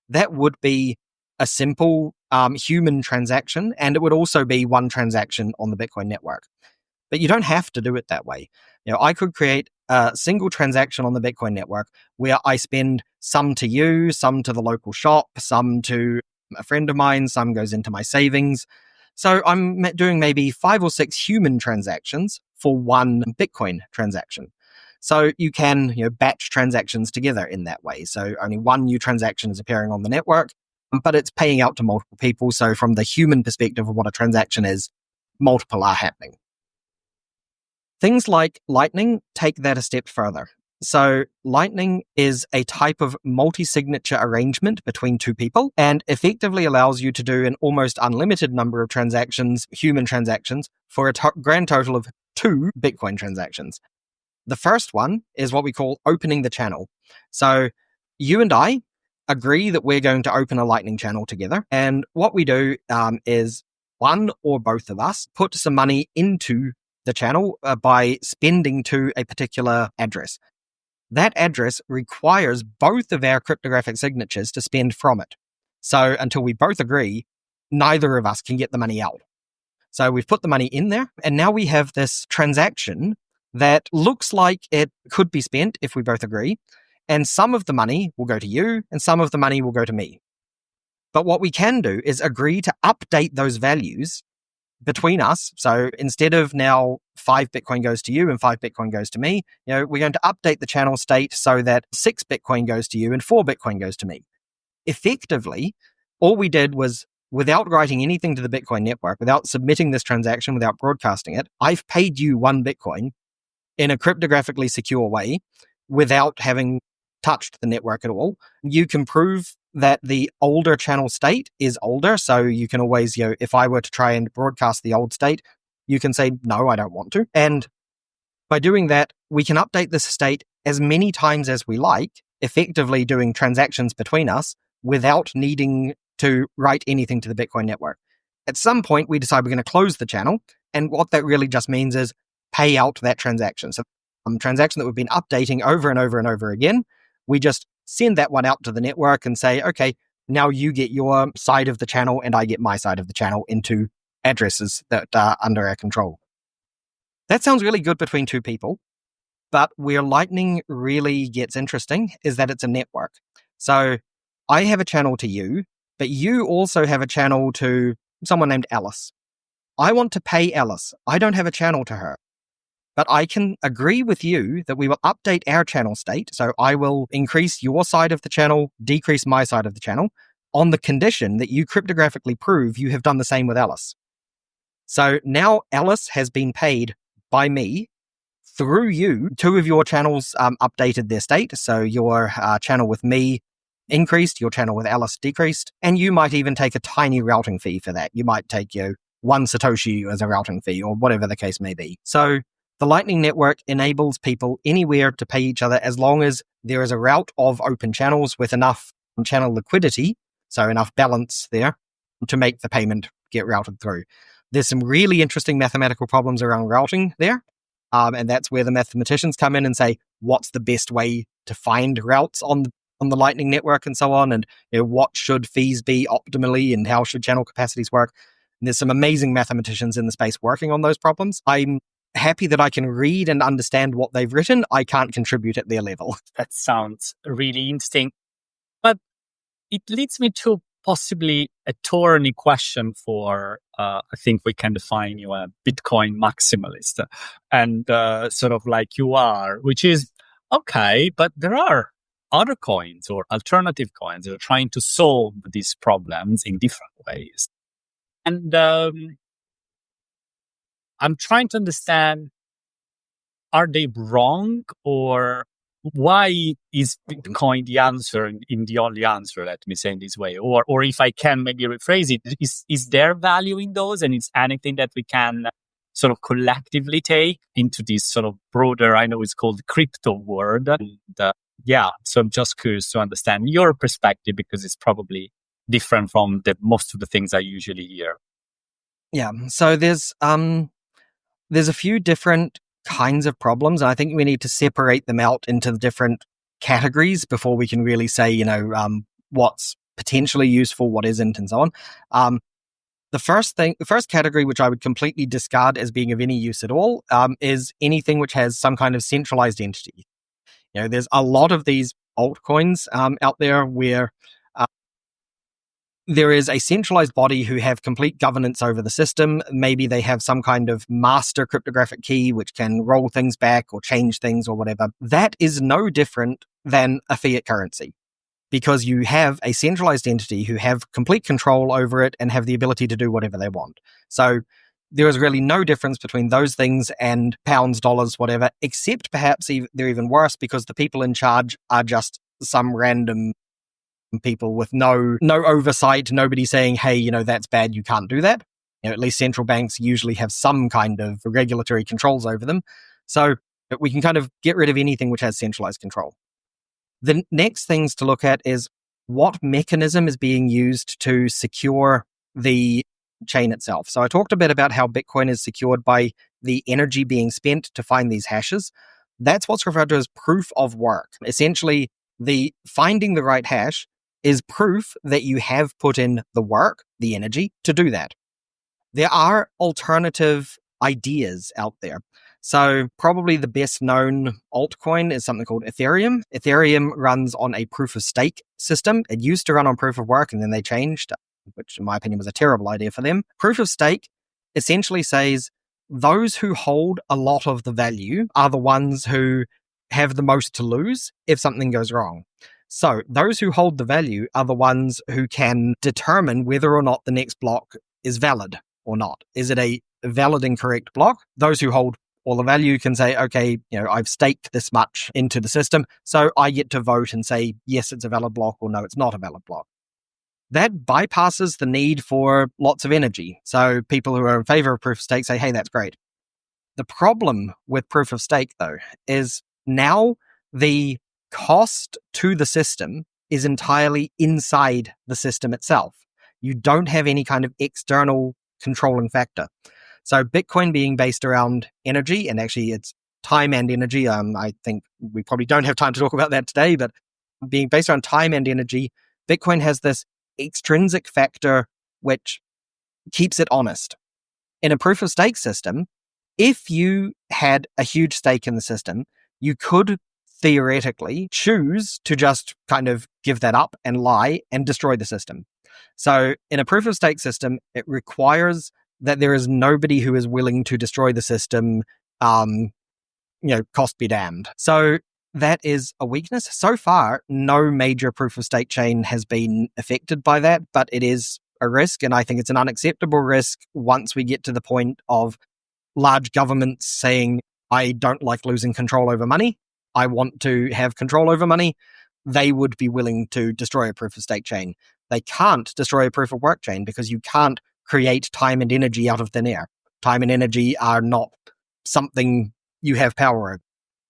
That would be a simple human transaction, and it would also be one transaction on the Bitcoin network. But you don't have to do it that way. I could create a single transaction on the Bitcoin network where I spend some to you, some to the local shop, some to a friend of mine, some goes into my savings. So I'm doing maybe 5 or 6 human transactions for one Bitcoin transaction. So you can batch transactions together in that way. So only one new transaction is appearing on the network, but it's paying out to multiple people. So from the human perspective of what a transaction is, multiple are happening. Things like Lightning take that a step further. So Lightning is a type of multi-signature arrangement between two people and effectively allows you to do an almost unlimited number of transactions, human transactions, for a grand total of 2 Bitcoin transactions. The first one is what we call opening the channel. So you and I agree that we're going to open a Lightning channel together. And what we do is one or both of us put some money into the channel by spending to a particular address. That address requires both of our cryptographic signatures to spend from it. So until we both agree, neither of us can get the money out. So we've put the money in there, and now we have this transaction that looks like it could be spent if we both agree, and some of the money will go to you, and some of the money will go to me. But what we can do is agree to update those values between us. So instead of now 5 Bitcoin goes to you and 5 Bitcoin goes to me, we're going to update the channel state so that 6 Bitcoin goes to you and 4 Bitcoin goes to me. Effectively, all we did was, without writing anything to the Bitcoin network, without submitting this transaction, without broadcasting it, I've paid you 1 Bitcoin in a cryptographically secure way without having touched the network at all. You can prove that the older channel state is older. So you can always, if I were to try and broadcast the old state, you can say, no, I don't want to. And by doing that, we can update this state as many times as we like, effectively doing transactions between us without needing to write anything to the Bitcoin network. At some point, we decide we're going to close the channel. And what that really just means is pay out that transaction. So transaction that we've been updating over and over and over again, we just send that one out to the network and say, okay, now you get your side of the channel and I get my side of the channel into addresses that are under our control. That sounds really good between two people, but where Lightning really gets interesting is that it's a network. So I have a channel to you, but you also have a channel to someone named Alice. I want to pay Alice. I don't have a channel to her. But I can agree with you that we will update our channel state. So I will increase your side of the channel, decrease my side of the channel, on the condition that you cryptographically prove you have done the same with Alice. So now Alice has been paid by me through you. Two of your channels updated their state. So your channel with me increased, your channel with Alice decreased, and you might even take a tiny routing fee for that. You might take 1 Satoshi as a routing fee or whatever the case may be. So the Lightning Network enables people anywhere to pay each other as long as there is a route of open channels with enough channel liquidity, so enough balance there, to make the payment get routed through. There's some really interesting mathematical problems around routing there, and that's where the mathematicians come in and say, what's the best way to find routes on the Lightning Network and so on, and what should fees be optimally, and how should channel capacities work. And there's some amazing mathematicians in the space working on those problems. I'm happy that I can read and understand what they've written. I can't contribute at their level. That sounds really interesting. But it leads me to possibly a thorny question for, I think we can define you a Bitcoin maximalist, and sort of like you are, which is, okay, but there are other coins or alternative coins that are trying to solve these problems in different ways. And I'm trying to understand, are they wrong, or why is Bitcoin the answer in the only answer, let me say in this way? Or if I can maybe rephrase it, is there value in those, and is anything that we can sort of collectively take into this sort of broader, I know it's called crypto world? And, so I'm just curious to understand your perspective, because it's probably different from most of the things I usually hear. Yeah, so there's a few different kinds of problems, and I think we need to separate them out into the different categories before we can really say, what's potentially useful, what isn't, and so on. The first category, which I would completely discard as being of any use at all, is anything which has some kind of centralized entity. There's a lot of these altcoins out there where there is a centralized body who have complete governance over the system. Maybe they have some kind of master cryptographic key which can roll things back or change things or whatever. That is no different than a fiat currency, because you have a centralized entity who have complete control over it and have the ability to do whatever they want. So there is really no difference between those things and pounds, dollars, whatever, except perhaps they're even worse because the people in charge are just some random people with no oversight, nobody saying, hey, that's bad, you can't do that. At least central banks usually have some kind of regulatory controls over them. So we can kind of get rid of anything which has centralized control. The next things to look at is what mechanism is being used to secure the chain itself. So I talked a bit about how Bitcoin is secured by the energy being spent to find these hashes. That's what's referred to as proof of work. Essentially, the finding the right hash is proof that you have put in the work, the energy, to do that. There are alternative ideas out there. So probably the best known altcoin is something called Ethereum. Ethereum runs on a proof of stake system. It used to run on proof of work, and then they changed, which in my opinion was a terrible idea for them. Proof of stake essentially says those who hold a lot of the value are the ones who have the most to lose if something goes wrong. So those who hold the value are the ones who can determine whether or not the next block is valid or not. Is it a valid and correct block? Those who hold all the value can say, okay, I've staked this much into the system, so I get to vote and say, yes, it's a valid block, or no, it's not a valid block. That bypasses the need for lots of energy. So people who are in favor of proof of stake say, hey, that's great. The problem with proof of stake, though, is now the cost to the system is entirely inside the system itself. You don't have any kind of external controlling factor. So Bitcoin being based around energy, and actually it's time and energy. I think we probably don't have time to talk about that today, but being based on time and energy, Bitcoin has this extrinsic factor which keeps it honest. In a proof of stake system, if you had a huge stake in the system, you could theoretically choose to just kind of give that up and lie and destroy the system. So in a proof of stake system, it requires that there is nobody who is willing to destroy the system, cost be damned. So that is a weakness. So far, no major proof of stake chain has been affected by that, but it is a risk. And I think it's an unacceptable risk once we get to the point of large governments saying, I don't like losing control over money. I want to have control over money. They would be willing to destroy a proof of stake chain. They can't destroy a proof of work chain because you can't create time and energy out of thin air. Time and energy are not something you have power over.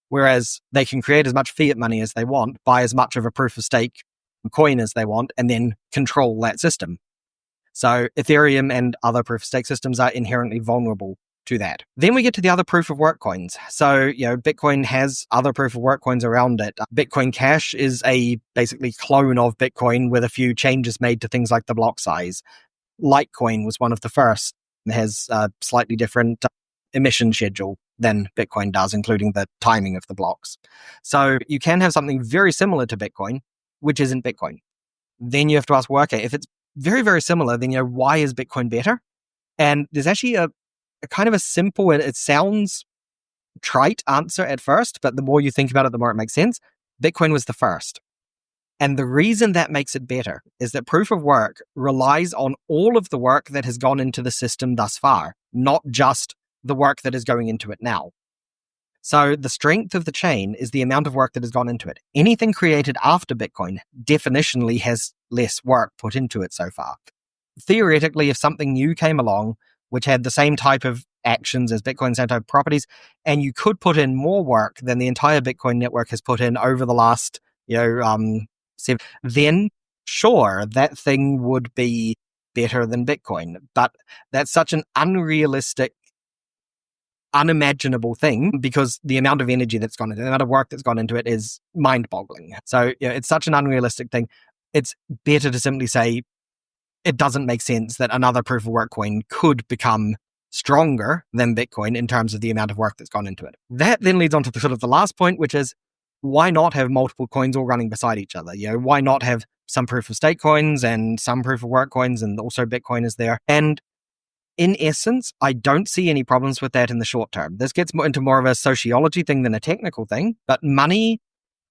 Whereas they can create as much fiat money as they want, buy as much of a proof of stake coin as they want, and then control that system. So Ethereum and other proof of stake systems are inherently vulnerable to that. Then we get to the other proof of work coins. So, Bitcoin has other proof of work coins around it. Bitcoin Cash is a basically clone of Bitcoin with a few changes made to things like the block size. Litecoin was one of the first. It has a slightly different emission schedule than Bitcoin does, including the timing of the blocks. So you can have something very similar to Bitcoin, which isn't Bitcoin. Then you have to ask, well, okay, if it's very, very similar, then why is Bitcoin better? And there's actually a kind of a simple, and it sounds trite answer at first, but the more you think about it, the more it makes sense. Bitcoin was the first. And the reason that makes it better is that proof of work relies on all of the work that has gone into the system thus far, not just the work that is going into it now. So the strength of the chain is the amount of work that has gone into it. Anything created after Bitcoin definitionally has less work put into it so far. Theoretically, if something new came along, which had the same type of actions as Bitcoin, same type of properties, and you could put in more work than the entire Bitcoin network has put in over the last, then sure, that thing would be better than Bitcoin. But that's such an unrealistic, unimaginable thing because the amount of energy that's gone into it, the amount of work that's gone into it is mind-boggling. So it's such an unrealistic thing. It's better to simply say it doesn't make sense that another proof of work coin could become stronger than Bitcoin in terms of the amount of work that's gone into it. That then leads on to the last point, which is why not have multiple coins all running beside each other? Why not have some proof of stake coins and some proof of work coins, and also Bitcoin is there? And in essence, I don't see any problems with that in the short term. This gets into more of a sociology thing than a technical thing, but money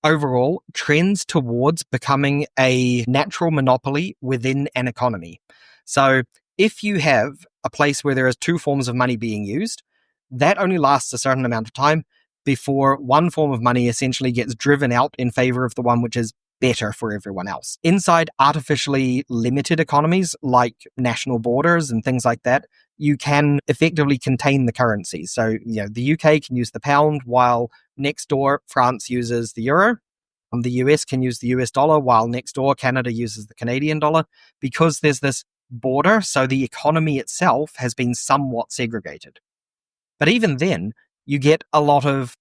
overall trends towards becoming a natural monopoly within an economy. So if you have a place where there is two forms of money being used, that only lasts a certain amount of time before one form of money essentially gets driven out in favor of the one which is better for everyone else. Inside artificially limited economies like national borders and things like that, you can effectively contain the currencies. So, the UK can use the pound while next door France uses the euro. The US can use the US dollar while next door Canada uses the Canadian dollar, because there's this border. So the economy itself has been somewhat segregated. But even then, you get a lot of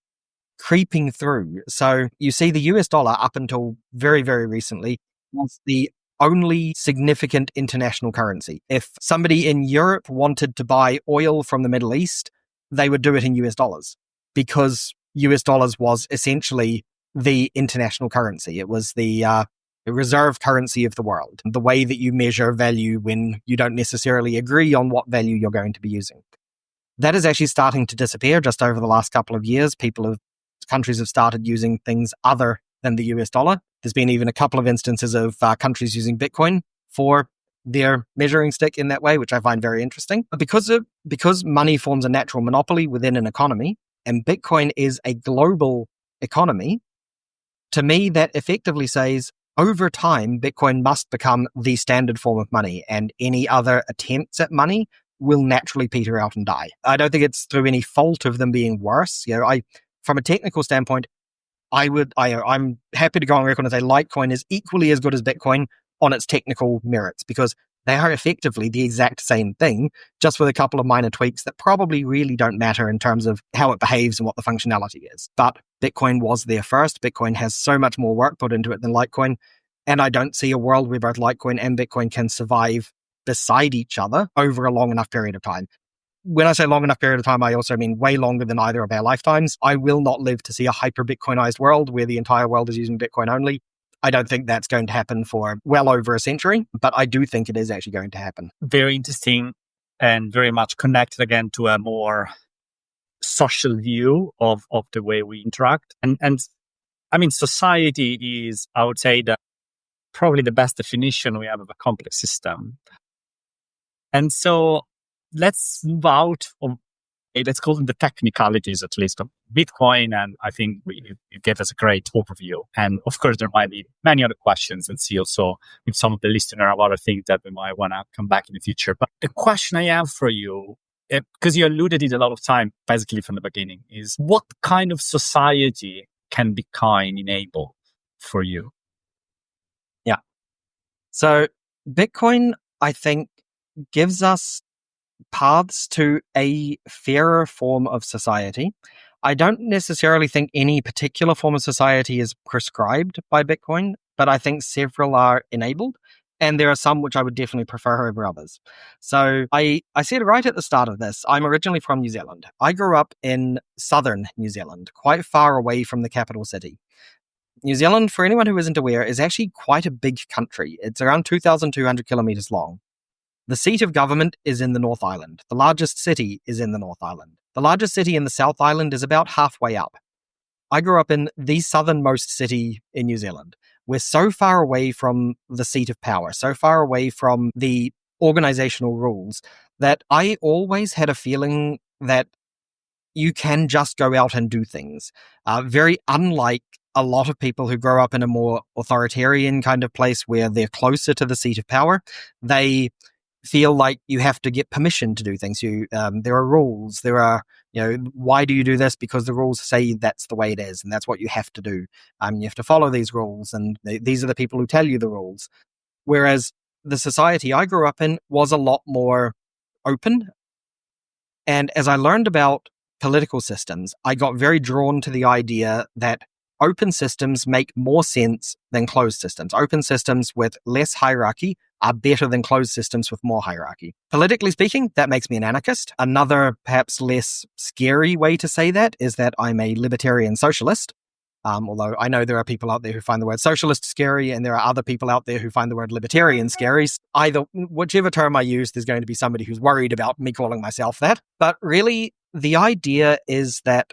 creeping through. So you see the US dollar up until very, very recently was the only significant international currency. If somebody in Europe wanted to buy oil from the Middle East, they would do it in US dollars because US dollars was essentially the international currency. It was the reserve currency of the world, the way that you measure value when you don't necessarily agree on what value you're going to be using. That is actually starting to disappear just over the last couple of years. Countries have started using things other than the US dollar. There's been even a couple of instances of countries using Bitcoin for their measuring stick in that way, which I find very interesting. But because money forms a natural monopoly within an economy, and Bitcoin is a global economy, to me that effectively says over time, Bitcoin must become the standard form of money, and any other attempts at money will naturally peter out and die. I don't think it's through any fault of them being worse. From a technical standpoint, I'm happy to go on record and say Litecoin is equally as good as Bitcoin on its technical merits, because They are effectively the exact same thing, just with a couple of minor tweaks that probably really don't matter in terms of how it behaves and what the functionality is. But Bitcoin was there first. Bitcoin has so much more work put into it than Litecoin. And I don't see a world where both Litecoin and Bitcoin can survive beside each other over a long enough period of time. When I say long enough period of time, I also mean way longer than either of our lifetimes. I will not live to see a hyper-Bitcoinized world where the entire world is using Bitcoin only. I don't think that's going to happen for well over a century, but I do think it is actually going to happen. Very interesting and very much connected again to a more social view of the way we interact. And I mean, society is, I would say, that probably the best definition we have of a complex system. And so let's move out of, let's call them the technicalities at least of Bitcoin. And I think you gave us a great overview. And of course, there might be many other questions and see also with some of the listeners of other things that we might want to come back in the future. But the question I have for you, because you alluded it a lot of time, basically from the beginning, is what kind of society can Bitcoin enable for you? Yeah. So Bitcoin, I think, gives us paths to a fairer form of society. I don't necessarily think any particular form of society is prescribed by Bitcoin, but I think several are enabled. And there are some which I would definitely prefer over others. So I said right at the start of this, I'm originally from New Zealand. I grew up in southern New Zealand, quite far away from the capital city. New Zealand, for anyone who isn't aware, is actually quite a big country. It's around 2,200 kilometers long. The seat of government is in the North Island. The largest city is in the North Island. The largest city in the South Island is about halfway up. I grew up in the southernmost city in New Zealand. We're so far away from the seat of power, so far away from the organizational rules, that I always had a feeling that you can just go out and do things. Very unlike a lot of people who grow up in a more authoritarian kind of place where they're closer to the seat of power. They feel like you have to get permission to do things. There are rules. There are, why do you do this? Because the rules say that's the way it is, and that's what you have to do. You have to follow these rules, and these are the people who tell you the rules. Whereas the society I grew up in was a lot more open. And as I learned about political systems, I got very drawn to the idea that open systems make more sense than closed systems. Open systems with less hierarchy are better than closed systems with more hierarchy. Politically speaking, that makes me an anarchist. Another, perhaps less scary way to say that is that I'm a libertarian socialist. Although I know there are people out there who find the word socialist scary, and there are other people out there who find the word libertarian scary. Whichever term I use, there's going to be somebody who's worried about me calling myself that. But really, the idea is that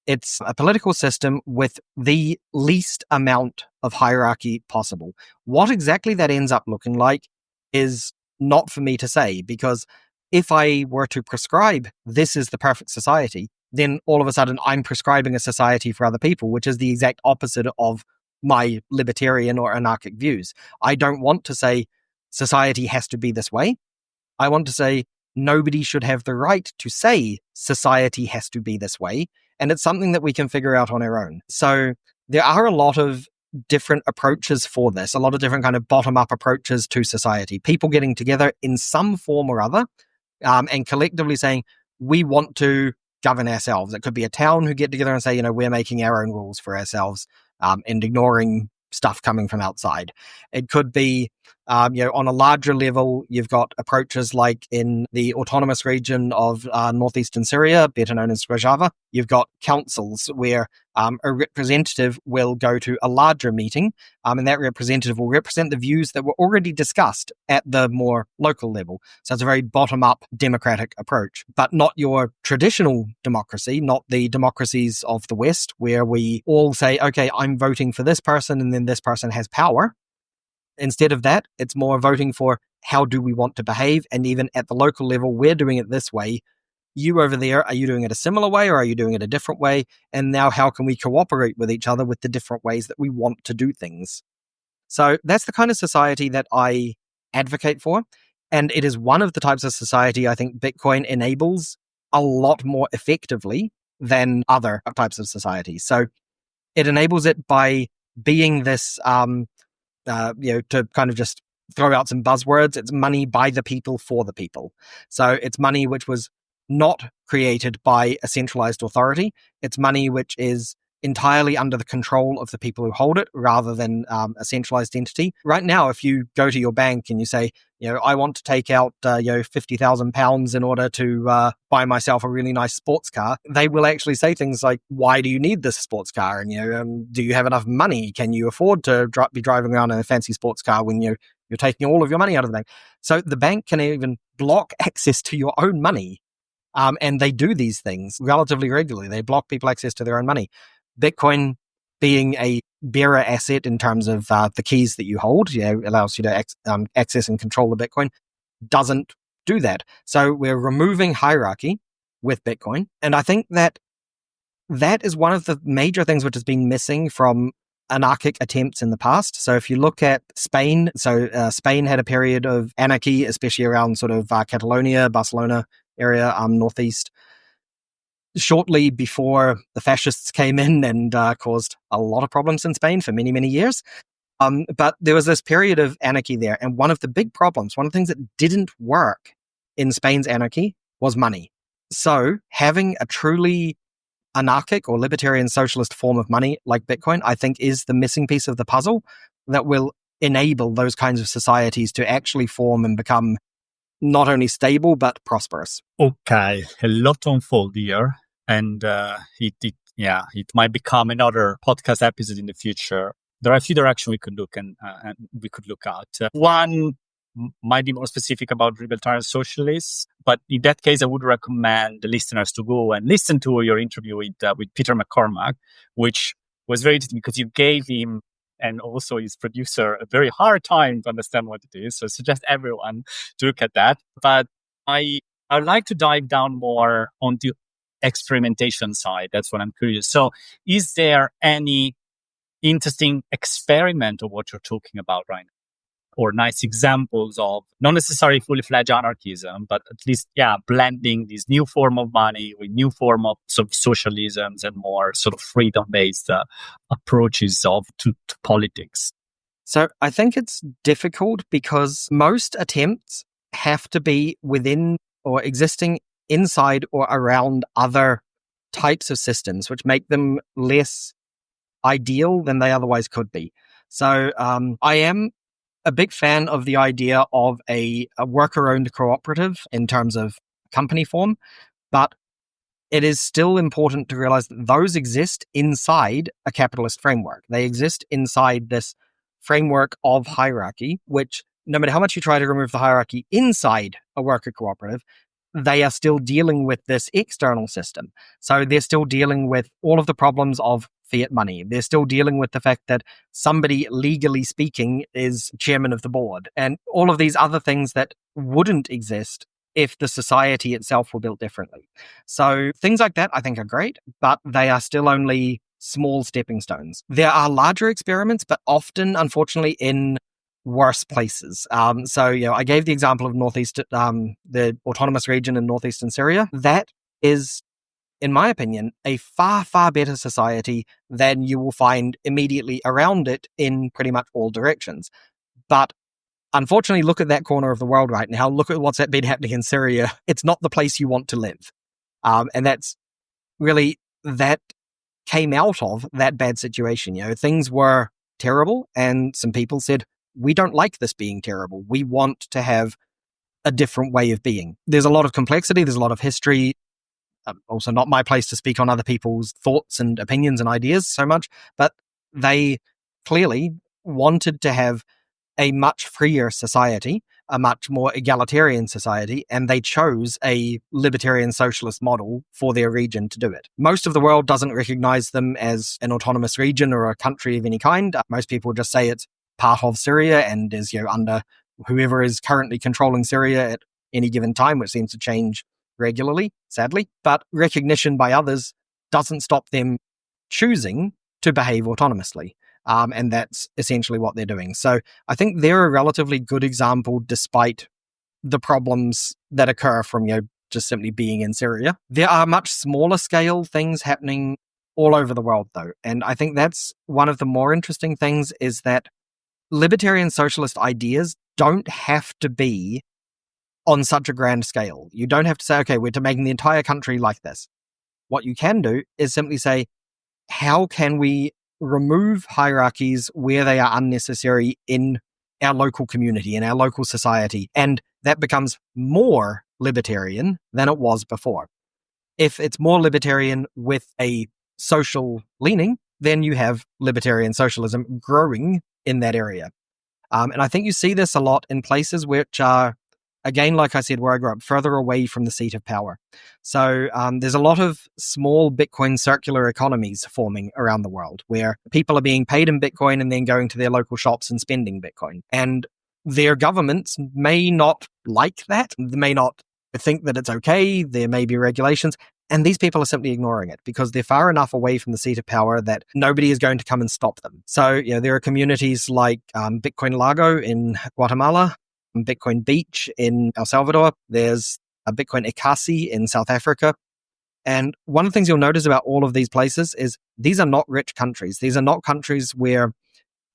it's a political system with the least amount of hierarchy possible. What exactly that ends up looking like is not for me to say, because if I were to prescribe this is the perfect society, then all of a sudden I'm prescribing a society for other people, which is the exact opposite of my libertarian or anarchic views. I don't want to say society has to be this way. I want to say nobody should have the right to say society has to be this way. And it's something that we can figure out on our own. So there are a lot of different approaches for this, a lot of different kind of bottom-up approaches to society. People getting together in some form or other and collectively saying, we want to govern ourselves. It could be a town who get together and say, we're making our own rules for ourselves and ignoring stuff coming from outside. It could be, on a larger level, you've got approaches like in the autonomous region of northeastern Syria, better known as Rojava. You've got councils where a representative will go to a larger meeting, and that representative will represent the views that were already discussed at the more local level. So it's a very bottom-up democratic approach, but not your traditional democracy, not the democracies of the West, where we all say, okay, I'm voting for this person, and then this person has power. Instead of that, it's more voting for how do we want to behave, and even at the local level, we're doing it this way. You over there, are you doing it a similar way or are you doing it a different way? And now how can we cooperate with each other with the different ways that we want to do things? So that's the kind of society that I advocate for. And it is one of the types of society I think Bitcoin enables a lot more effectively than other types of society. So it enables it by being this, to kind of just throw out some buzzwords, it's money by the people for the people. So it's money which was not created by a centralized authority. It's money which is entirely under the control of the people who hold it rather than a centralized entity. Right now, if you go to your bank and you say, I want to take out, £50,000 in order to buy myself a really nice sports car, they will actually say things like, why do you need this sports car? And, do you have enough money? Can you afford to be driving around in a fancy sports car when you're taking all of your money out of the bank? So the bank can even block access to your own money. And they do these things relatively regularly. They block people access to their own money. Bitcoin, being a bearer asset in terms of the keys that you hold, allows you to access and control the Bitcoin, doesn't do that. So we're removing hierarchy with Bitcoin. And I think that is one of the major things which has been missing from anarchic attempts in the past. So if you look at Spain, Spain had a period of anarchy, especially around sort of Catalonia, Barcelona area, northeast, shortly before the fascists came in and caused a lot of problems in Spain for many, many years. But there was this period of anarchy there. And one of the big problems, one of the things that didn't work in Spain's anarchy was money. So having a truly anarchic or libertarian socialist form of money like Bitcoin, I think, is the missing piece of the puzzle that will enable those kinds of societies to actually form and become not only stable, but prosperous. Okay, a lot to unfold here. And it might become another podcast episode in the future. There are a few directions we could look and we could look at. One might be more specific about libertarian socialists, but in that case, I would recommend the listeners to go and listen to your interview with Peter McCormack, which was very interesting because you gave him and also his producer a very hard time to understand what it is. So I suggest everyone to look at that. But I would like to dive down more onto experimentation side. That's what I'm curious. So is there any interesting experiment of what you're talking about right now? Or nice examples of not necessarily fully fledged anarchism, but at least, blending this new form of money with new form of sort of socialisms and more sort of freedom-based approaches to politics? So I think it's difficult because most attempts have to be within or existing inside or around other types of systems, which make them less ideal than they otherwise could be. So I am a big fan of the idea of a worker-owned cooperative in terms of company form, but it is still important to realize that those exist inside a capitalist framework. They exist inside this framework of hierarchy, which no matter how much you try to remove the hierarchy inside a worker cooperative, they are still dealing with this external system. So they're still dealing with all of the problems of fiat money. They're still dealing with the fact that somebody, legally speaking, is chairman of the board, and all of these other things that wouldn't exist if the society itself were built differently. So things like that I think are great, but they are still only small stepping stones. There are larger experiments, but often, unfortunately, in worse places. I gave the example of the autonomous region in northeastern Syria. That is, in my opinion, a far, far better society than you will find immediately around it in pretty much all directions. But unfortunately, look at that corner of the world right now. Look at what's been happening in Syria. It's not the place you want to live. And that's really, that came out of that bad situation. Things were terrible, and some people said, we don't like this being terrible. We want to have a different way of being. There's a lot of complexity. There's a lot of history. Also not my place to speak on other people's thoughts and opinions and ideas so much, but they clearly wanted to have a much freer society, a much more egalitarian society, and they chose a libertarian socialist model for their region to do it. Most of the world doesn't recognize them as an autonomous region or a country of any kind. Most people just say it's part of Syria and is under whoever is currently controlling Syria at any given time, which seems to change regularly, sadly. But recognition by others doesn't stop them choosing to behave autonomously. And that's essentially what they're doing. So I think they're a relatively good example despite the problems that occur from just simply being in Syria. There are much smaller scale things happening all over the world though. And I think that's one of the more interesting things, is that libertarian socialist ideas don't have to be on such a grand scale. You don't have to say, okay, we're making the entire country like this. What you can do is simply say, how can we remove hierarchies where they are unnecessary in our local community, in our local society? And that becomes more libertarian than it was before. If it's more libertarian with a social leaning, then you have libertarian socialism growing in that area. And I think you see this a lot in places which are, again, like I said, where I grew up, further away from the seat of power. So there's a lot of small Bitcoin circular economies forming around the world where people are being paid in Bitcoin and then going to their local shops and spending Bitcoin. And their governments may not like that. They may not think that it's okay. There may be regulations. And these people are simply ignoring it because they're far enough away from the seat of power that nobody is going to come and stop them. So, there are communities like Bitcoin Lago in Guatemala, Bitcoin Beach in El Salvador. There's a Bitcoin Ikasi in South Africa. And one of the things you'll notice about all of these places is these are not rich countries. These are not countries where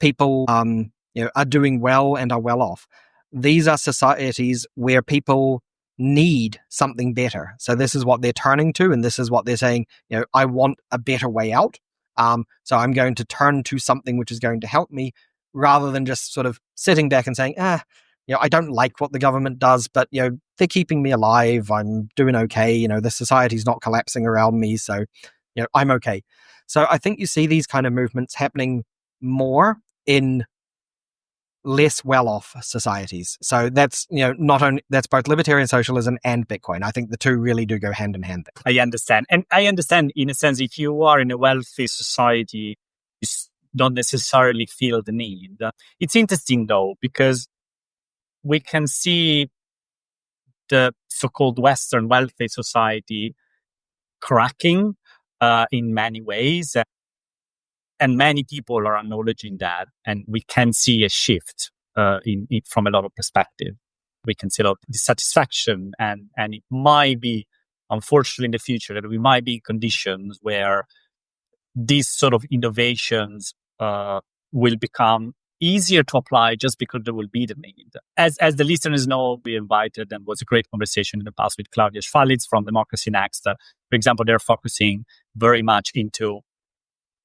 people are doing well and are well off. These are societies where people need something better. So this is what they're turning to, and this is what they're saying, I want a better way out. So I'm going to turn to something which is going to help me, rather than just sort of sitting back and saying, I don't like what the government does, but they're keeping me alive. I'm doing okay. The society's not collapsing around me, so I'm okay. So I think you see these kind of movements happening more in less well-off societies. So that's that's both libertarian socialism and Bitcoin. I think the two really do go hand in hand there. I understand. And I understand, in a sense, if you are in a wealthy society, you don't necessarily feel the need. It's interesting, though, because we can see the so-called Western wealthy society cracking in many ways. And many people are acknowledging that. And we can see a shift from a lot of perspective. We can see a lot of dissatisfaction. And it might be, unfortunately, in the future, that we might be in conditions where these sort of innovations will become easier to apply just because there will be the need. As the listeners know, we invited, and was a great conversation in the past with Claudia Schwalitz from Democracy Next. For example, they're focusing very much into,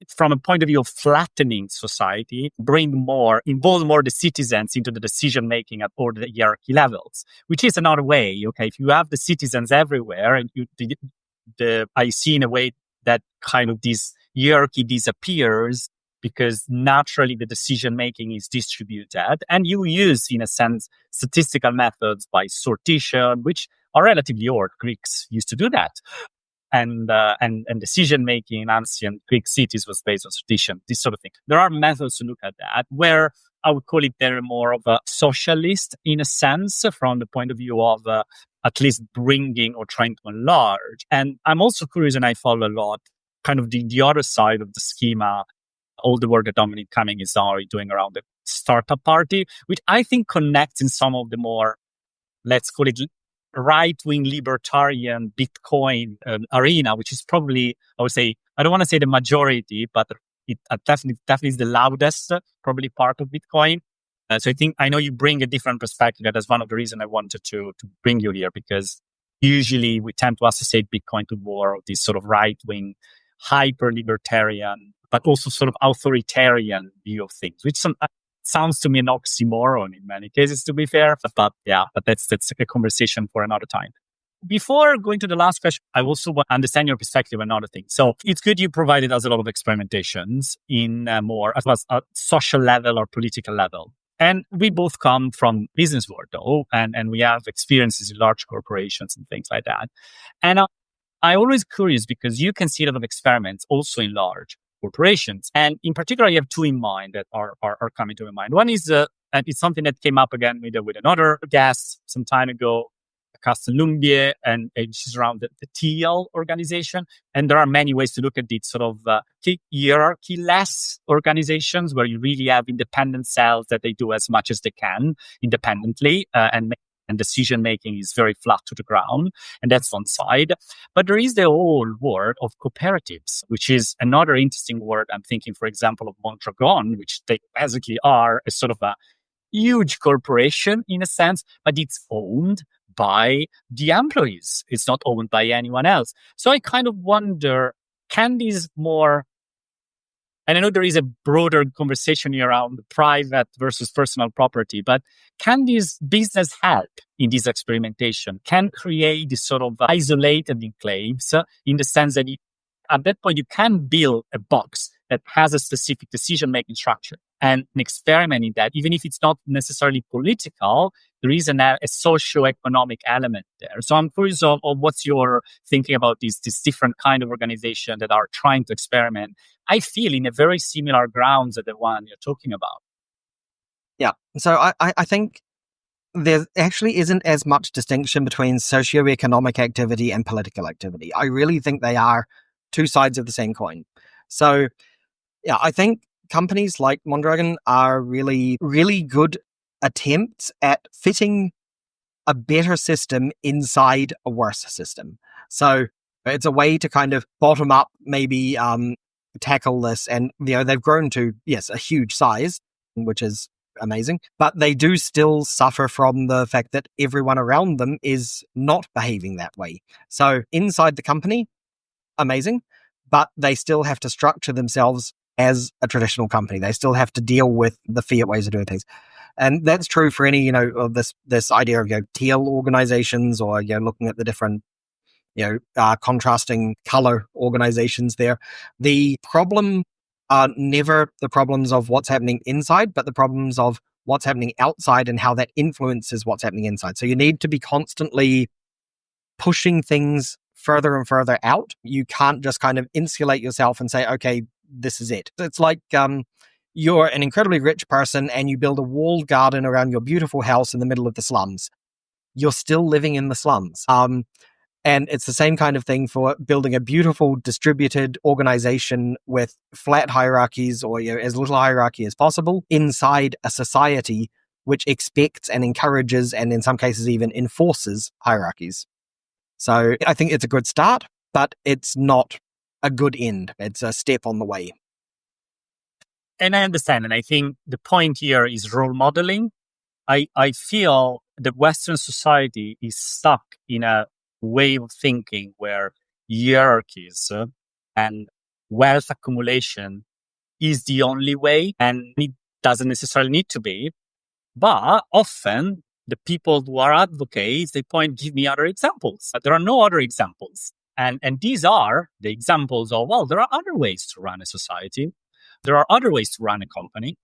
from a point of view of flattening society, involve more the citizens into the decision making at all the hierarchy levels, which is another way. Okay, if you have the citizens everywhere, and I see in a way that kind of this hierarchy disappears because naturally the decision making is distributed, and you use, in a sense, statistical methods by sortition, which are relatively old. Greeks used to do that. And decision making in ancient Greek cities was based on sortition, this sort of thing. There are methods to look at that where I would call it they're more of a socialist in a sense, from the point of view of at least bringing or trying to enlarge. And I'm also curious, and I follow a lot, kind of the other side of the schema, all the work that Dominic Cumming is already doing around the startup party, which I think connects in some of the more, let's call it, right-wing libertarian Bitcoin arena, which is probably, I would say, I don't want to say the majority, but it definitely is the loudest, probably part of Bitcoin. So I know you bring a different perspective. That's one of the reasons I wanted to bring you here, because usually we tend to associate Bitcoin to more of this sort of right-wing, hyper-libertarian, but also sort of authoritarian view of things, which sounds to me an oxymoron in many cases, to be fair. But that's a conversation for another time. Before going to the last question, I also want to understand your perspective on another thing. So it's good you provided us a lot of experimentations in more as well as a social level or political level. And we both come from business world, though, and we have experiences in large corporations and things like that. And I'm always curious because you can see a lot of experiments also in large corporations. And in particular, you have two in mind that are coming to my mind. One is, and it's something that came up again with another guest some time ago, Carsten Lumbier, and she's around the TL organization. And there are many ways to look at it, sort of hierarchy-less organizations where you really have independent cells that they do as much as they can independently and and decision-making is very flat to the ground. And that's one side. But there is the whole world of cooperatives, which is another interesting word. I'm thinking, for example, of Mondragon, which they basically are a sort of a huge corporation in a sense, but it's owned by the employees. It's not owned by anyone else. So I kind of wonder, can these more, and I know there is a broader conversation here around private versus personal property, but can this business help in this experimentation? Can create this sort of isolated enclaves in the sense that at that point you can build a box that has a specific decision-making structure and experiment in that, even if it's not necessarily political, there is a socio-economic element there. So I'm curious of what's your thinking about these different kind of organizations that are trying to experiment, I feel, in a very similar grounds as the one you're talking about. Yeah. So I think there actually isn't as much distinction between socio-economic activity and political activity. I really think they are two sides of the same coin. So, yeah, I think companies like Mondragon are really, really good attempts at fitting a better system inside a worse system. So it's a way to kind of bottom up, maybe tackle this. And, they've grown to, yes, a huge size, which is amazing, but they do still suffer from the fact that everyone around them is not behaving that way. So inside the company, amazing, but they still have to structure themselves as a traditional company. They still have to deal with the fiat ways of doing things. And that's true for any, of this idea of, teal organizations, or, looking at the different, contrasting color organizations there. The problem are never the problems of what's happening inside, but the problems of what's happening outside and how that influences what's happening inside. So you need to be constantly pushing things further and further out. You can't just kind of insulate yourself and say, okay, this is it. It's like you're an incredibly rich person and you build a walled garden around your beautiful house in the middle of the slums. You're still living in the slums. And it's the same kind of thing for building a beautiful distributed organization with flat hierarchies, or as little hierarchy as possible, inside a society which expects and encourages, and in some cases even enforces, hierarchies. So I think it's a good start, but it's not a good end. It's a step on the way. And I understand. And I think the point here is role modeling. I feel that Western society is stuck in a way of thinking where hierarchies and wealth accumulation is the only way, and it doesn't necessarily need to be. But often the people who are advocates, they point, give me other examples. There are no other examples. And these are the examples of, well, there are other ways to run a society. There are other ways to run a company.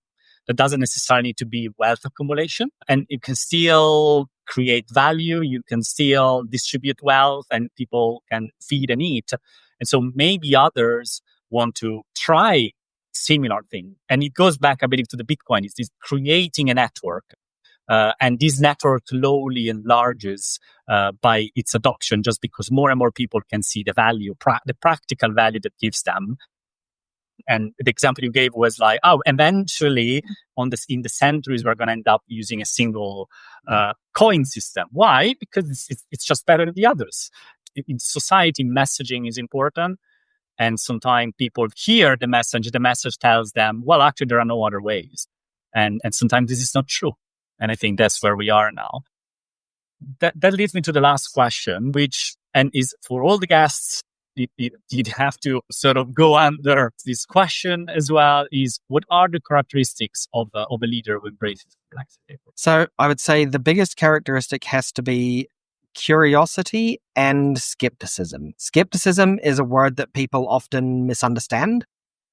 That doesn't necessarily need to be wealth accumulation. And you can still create value. You can still distribute wealth, and people can feed and eat. And so maybe others want to try similar thing. And it goes back, I believe, to the Bitcoin. It's this creating a network. And this network slowly enlarges by its adoption, just because more and more people can see the value, the practical value that gives them. And the example you gave was like, eventually in the centuries, we're going to end up using a single coin system. Why? Because it's just better than the others. In society, messaging is important. And sometimes people hear the message tells them, well, actually, there are no other ways. And sometimes this is not true. And I think that's where we are now. That leads me to the last question, which, and is for all the guests, you'd have to sort of go under this question as well, is what are the characteristics of a leader who embraces complexity? So I would say the biggest characteristic has to be curiosity and skepticism. Skepticism is a word that people often misunderstand.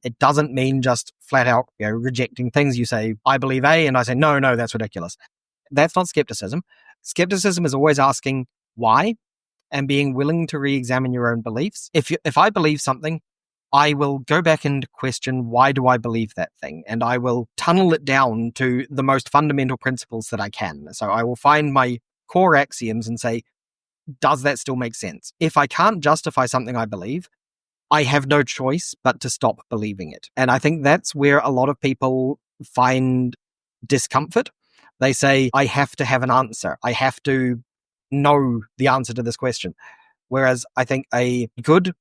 It doesn't mean just flat out rejecting things. You say, I believe A, and I say, no, that's ridiculous. That's not skepticism. Skepticism is always asking why, and being willing to re-examine your own beliefs. If I believe something, I will go back and question, why do I believe that thing? And I will tunnel it down to the most fundamental principles that I can. So I will find my core axioms and say, does that still make sense? If I can't justify something I believe, I have no choice but to stop believing it. And I think that's where a lot of people find discomfort, They say, I have to have an answer. I have to know the answer to this question. Whereas I think a good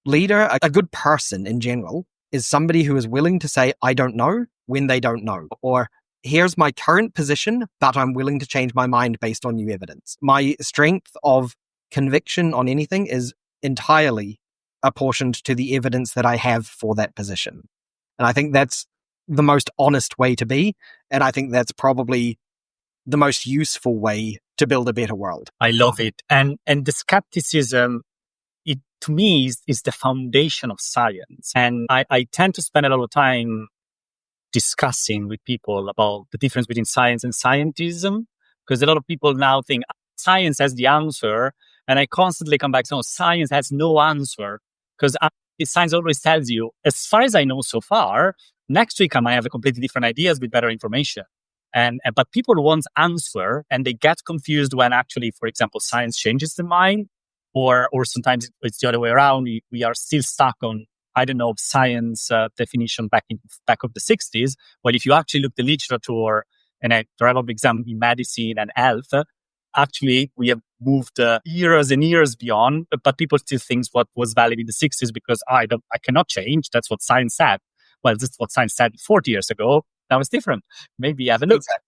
leader, a good person in general, is somebody who is willing to say, I don't know when they don't know, or here's my current position, but I'm willing to change my mind based on new evidence. My strength of conviction on anything is entirely apportioned to the evidence that I have for that position. And I think that's the most honest way to be. And I think that's probably the most useful way to build a better world. I love it. And the skepticism, it to me is the foundation of science. And I tend to spend a lot of time discussing with people about the difference between science and scientism, because a lot of people now think science has the answer. And I constantly come back to, no, science has no answer, because science always tells you, as far as I know so far, next week I might have a completely different ideas with better information. But people want answer, and they get confused when actually, for example, science changes their mind, or sometimes it's the other way around. We are still stuck on, I don't know, science definition back of the 60s. Well, if you actually look the literature, and there are a lot of examples in medicine and health, actually we have moved years and years beyond, but people still think what was valid in the 60s because I cannot change. That's what science said. Well, that's what science said 40 years ago. Now it's different. Maybe have a look. Exactly.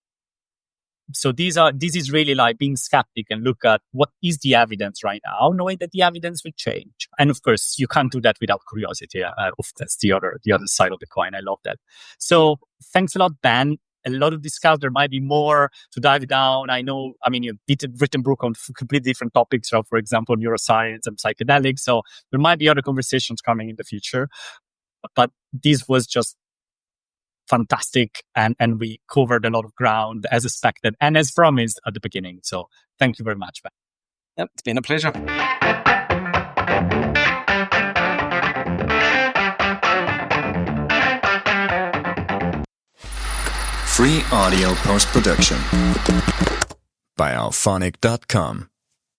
So this is really like being skeptic and look at what is the evidence right now, knowing that the evidence will change. And of course, you can't do that without curiosity. That's the other side of the coin. I love that. So thanks a lot, Ben. A lot of discuss. There might be more to dive down. I know, you've written book on completely different topics, so for example, neuroscience and psychedelics. So there might be other conversations coming in the future. But this was just fantastic, and we covered a lot of ground as expected and as promised at the beginning. So thank you very much, Ben. Yep, it's been a pleasure. Free audio post-production by alphonic.com.